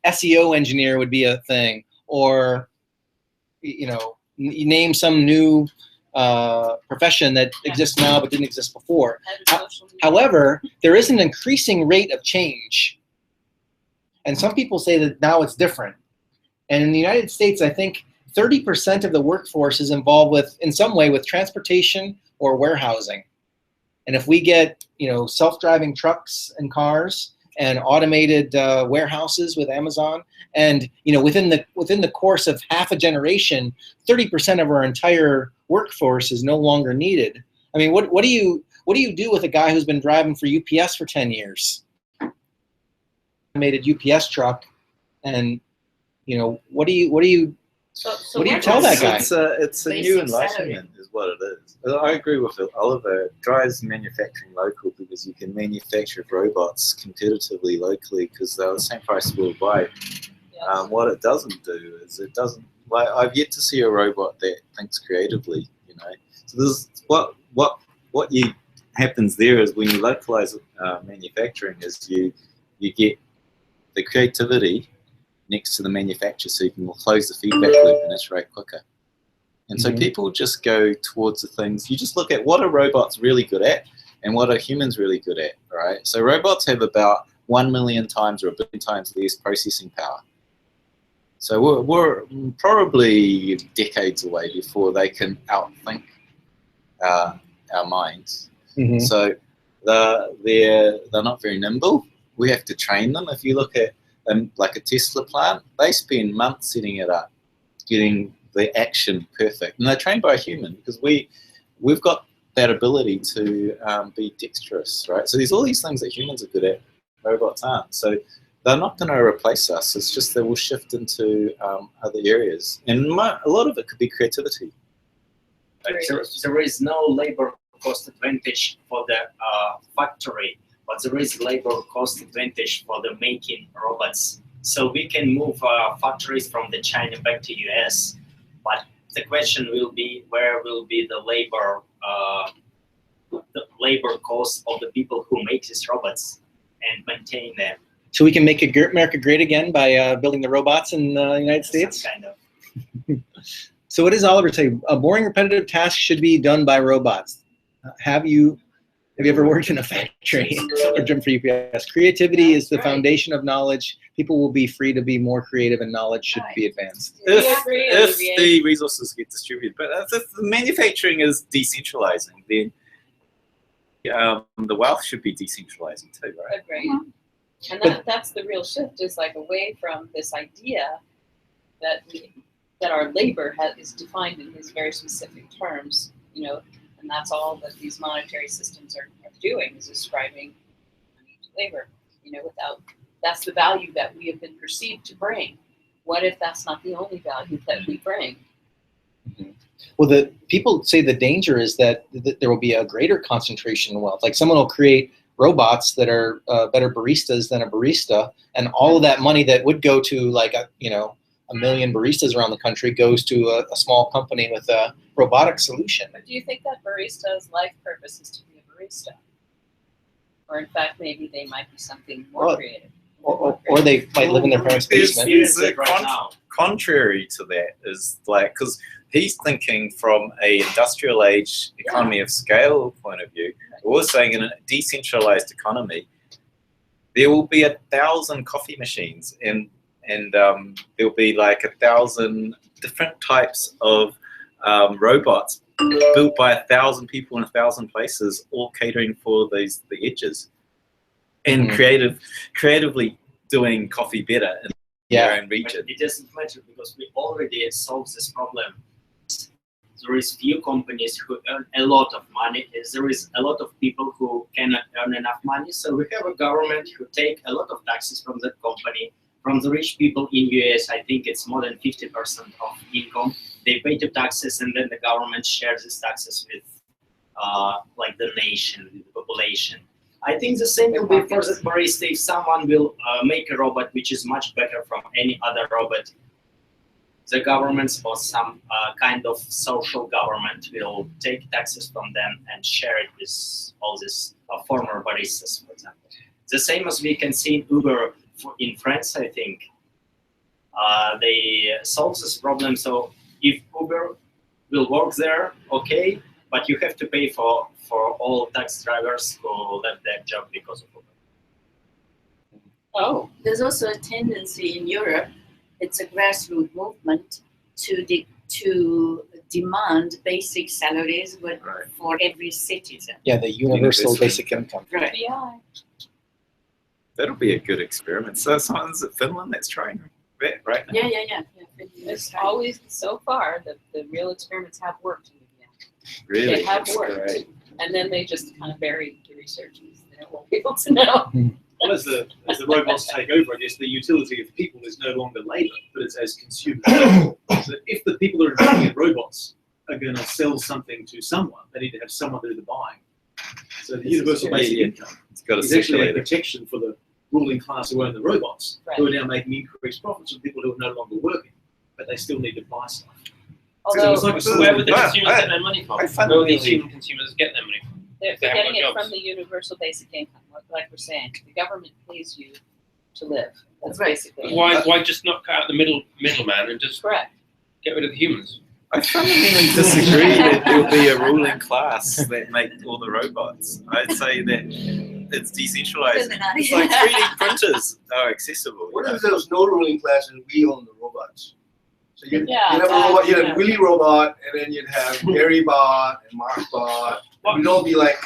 SEO engineer would be a thing, or, you know, you name some new profession that exists now but didn't exist before. However, there is an increasing rate of change, and some people say that now it's different. And in the United States, I think 30% of the workforce is involved in some way with transportation or warehousing. And if we get, self-driving trucks and cars and automated warehouses with Amazon, and within the course of half a generation, 30% of our entire workforce is no longer needed. I mean, what do you do with a guy who's been driving for UPS for 10 years? Automated UPS truck, and what do you tell that guy?
It's a new enlightenment, is what it is. I agree with Oliver. It drives manufacturing local because you can manufacture robots competitively locally because they're the same price worldwide.
Yes.
What it doesn't do is it doesn't. Like, I've yet to see a robot that thinks creatively. So this what happens there is when you localize manufacturing is you get the creativity next to the manufacturer, so you can close the feedback loop and iterate quicker. And so people just go towards the things. You just look at what are robots really good at and what are humans really good at, right? So robots have about 1 million times or 1 billion times less processing power. So we're probably decades away before they can outthink our minds. So they're not very nimble. We have to train them. If you look at like a Tesla plant, they spend months setting it up, getting the action perfect, and they're trained by a human because we've got that ability to be dexterous, right? So there's all these things that humans are good at, robots aren't. So they're not going to replace us. It's just that we'll shift into other areas, and a lot of it could be creativity.
There is no labor cost advantage for the factory, but there is labor cost advantage for the making robots. So we can move factories from the China back to US, but the question will be where will be the labor cost of the people who make these robots and maintain them.
So we can make America great again by building the robots in the United States?
Some kind of.
So what does Oliver say? A boring, repetitive task should be done by robots. Have you ever worked in a factory or driven for UPS? Creativity is the foundation of knowledge. People will be free to be more creative, and knowledge should be advanced.
If the resources get distributed, but if the manufacturing is decentralizing, then the wealth should be decentralizing too, right?
Agreed. And that's the real shift, is like away from this idea that our labor is defined in these very specific terms, and that's all that these monetary systems are doing, is ascribing money to labor, that's the value that we have been perceived to bring. What if that's not the only value that we bring?
Well, the people say the danger is that there will be a greater concentration of wealth. Like someone will create robots that are better baristas than a barista, and all of that money that would go to like a million baristas around the country goes to a small company with a robotic solution.
But do you think that barista's life purpose is to be a barista? Or in fact, maybe they might be something more creative.
Or they might live in their parents' basement.
Contrary to that is like, because he's thinking from a industrial age economy of scale point of view. We're saying in a decentralized economy, there will be 1,000 coffee machines, and there'll be like 1,000 different types of robots built by 1,000 people in 1,000 places, all catering for the edges, and creatively doing coffee better in their own region.
It doesn't matter because we already solved this problem. There is few companies who earn a lot of money. There is a lot of people who cannot earn enough money. So we have a government who take a lot of taxes from that company. From the rich people in US, I think it's more than 50% of income. They pay the taxes, and then the government shares these taxes with like the nation, with the population. I think the same will be for the barista. If someone will make a robot which is much better from any other robot, the governments or some kind of social government will take taxes from them and share it with all these former baristas, for example. The same as we can see in Uber in France, I think. They solve this problem. So if Uber will work there, okay, but you have to pay for all taxi drivers who left their job because of Uber.
Oh, there's also a tendency in Europe. It's a grassroots movement to demand basic salaries for every citizen.
Yeah, the universal basic income.
Right.
Yeah.
That'll be a good experiment. So someone's at Finland that's trying that right now.
Yeah.
It's always, so far, the real experiments have worked in India.
Really?
They have
That's
worked.
great.
And then they just kind of buried the research. They don't want people to know.
Well, as the robots take over, I guess the utility of people is no longer labour, but it's as consumers. So if the people that are investing in robots are going to sell something to someone, they need to have someone do the buying. So the universal basic income
It's got a
is actually a
circulator.
protection for the ruling class who own the robots, who are now making increased profits from people who are no longer working, but they still need to buy stuff.
Although,
so it's like
Where would the consumers get their money from? Where would the human consumers get their money from?
they're
They haven't
getting
got
it
jobs.
from the universal basic income, like we're saying. The government pays you to live. That's
Right.
basically
Why just not cut out the middleman and just
correct.
get rid of the humans?
I fundamentally disagree that there'll be a ruling class that make all the robots. I'd say that it's decentralized. It's like 3D printers are accessible.
What if there was no ruling class and we own the robots? So you'd
Yeah,
have a robot, you'd have
yeah.
Willy Robot, and then you'd have Gary Bot and Mark Bot. We'd all be like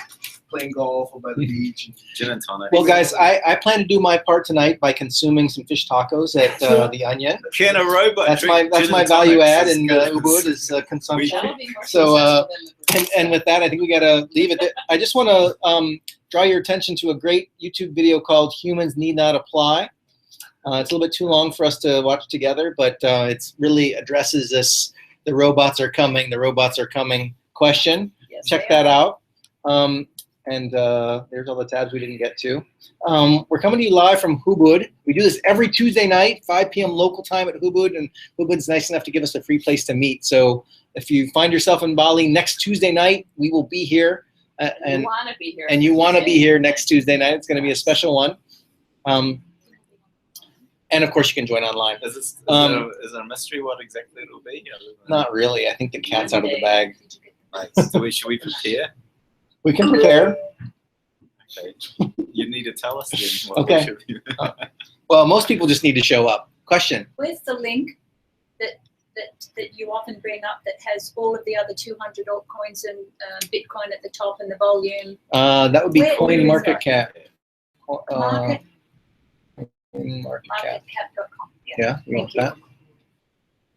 playing golf or by the beach.
Gin and tonic.
Well, guys, I plan to do my part tonight by consuming some fish tacos at the Onion.
Can a robot
That's
drink
my
gin
my
and
value
tonics
add
as
in
good as-
Ubud is consumption.
That would be more
So,
successful than the
and with that, I think we gotta leave it. I just want to draw your attention to a great YouTube video called "Humans Need Not Apply." It's a little bit too long for us to watch together, but it really addresses this: "The robots are coming. The robots are coming." Question.
Yes,
Check
they
that
are.
out. And there's all the tabs we didn't get to. We're coming to you live from Ubud. We do this every Tuesday night, 5 p.m. local time at Ubud, and Ubud's nice enough to give us a free place to meet. So if you find yourself in Bali next Tuesday night, we will be here.
You want to be here.
And you want to be here next Tuesday night. It's going to be a special one. And of course, you can join online.
Is it a mystery what exactly it'll be?
Not really. I think the cat's out of the bag.
Right. So should we prepare?
We can prepare.
Okay. You need to tell us then. What
Okay.
we should be.
Well, most people just need to show up. Question.
Where's the link that you often bring up that has all of the other 200 altcoins and Bitcoin at the top and the volume?
That would be
Where is
CoinMarketCap.
Market,
CoinMarketCap.
marketcap.com.
Yeah, you want that?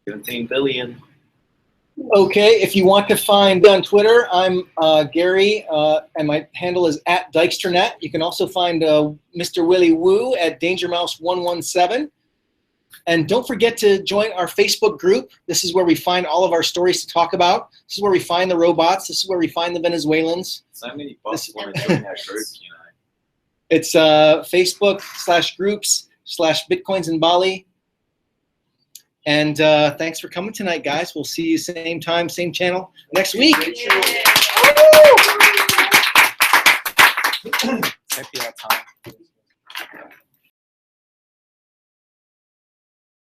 17 billion.
Okay, if you want to find me on Twitter, I'm Gary, and my handle is @DyksterNet. You can also find Mr. Willy Woo at DangerMouse117. And don't forget to join our Facebook group. This is where we find all of our stories to talk about. This is where we find the robots. This is where we find the Venezuelans.
So many bots want to join our group, you know.
It's Facebook/groups/Bitcoins in Bali. And thanks for coming tonight, guys. We'll see you same time, same channel next week.
Happy our time.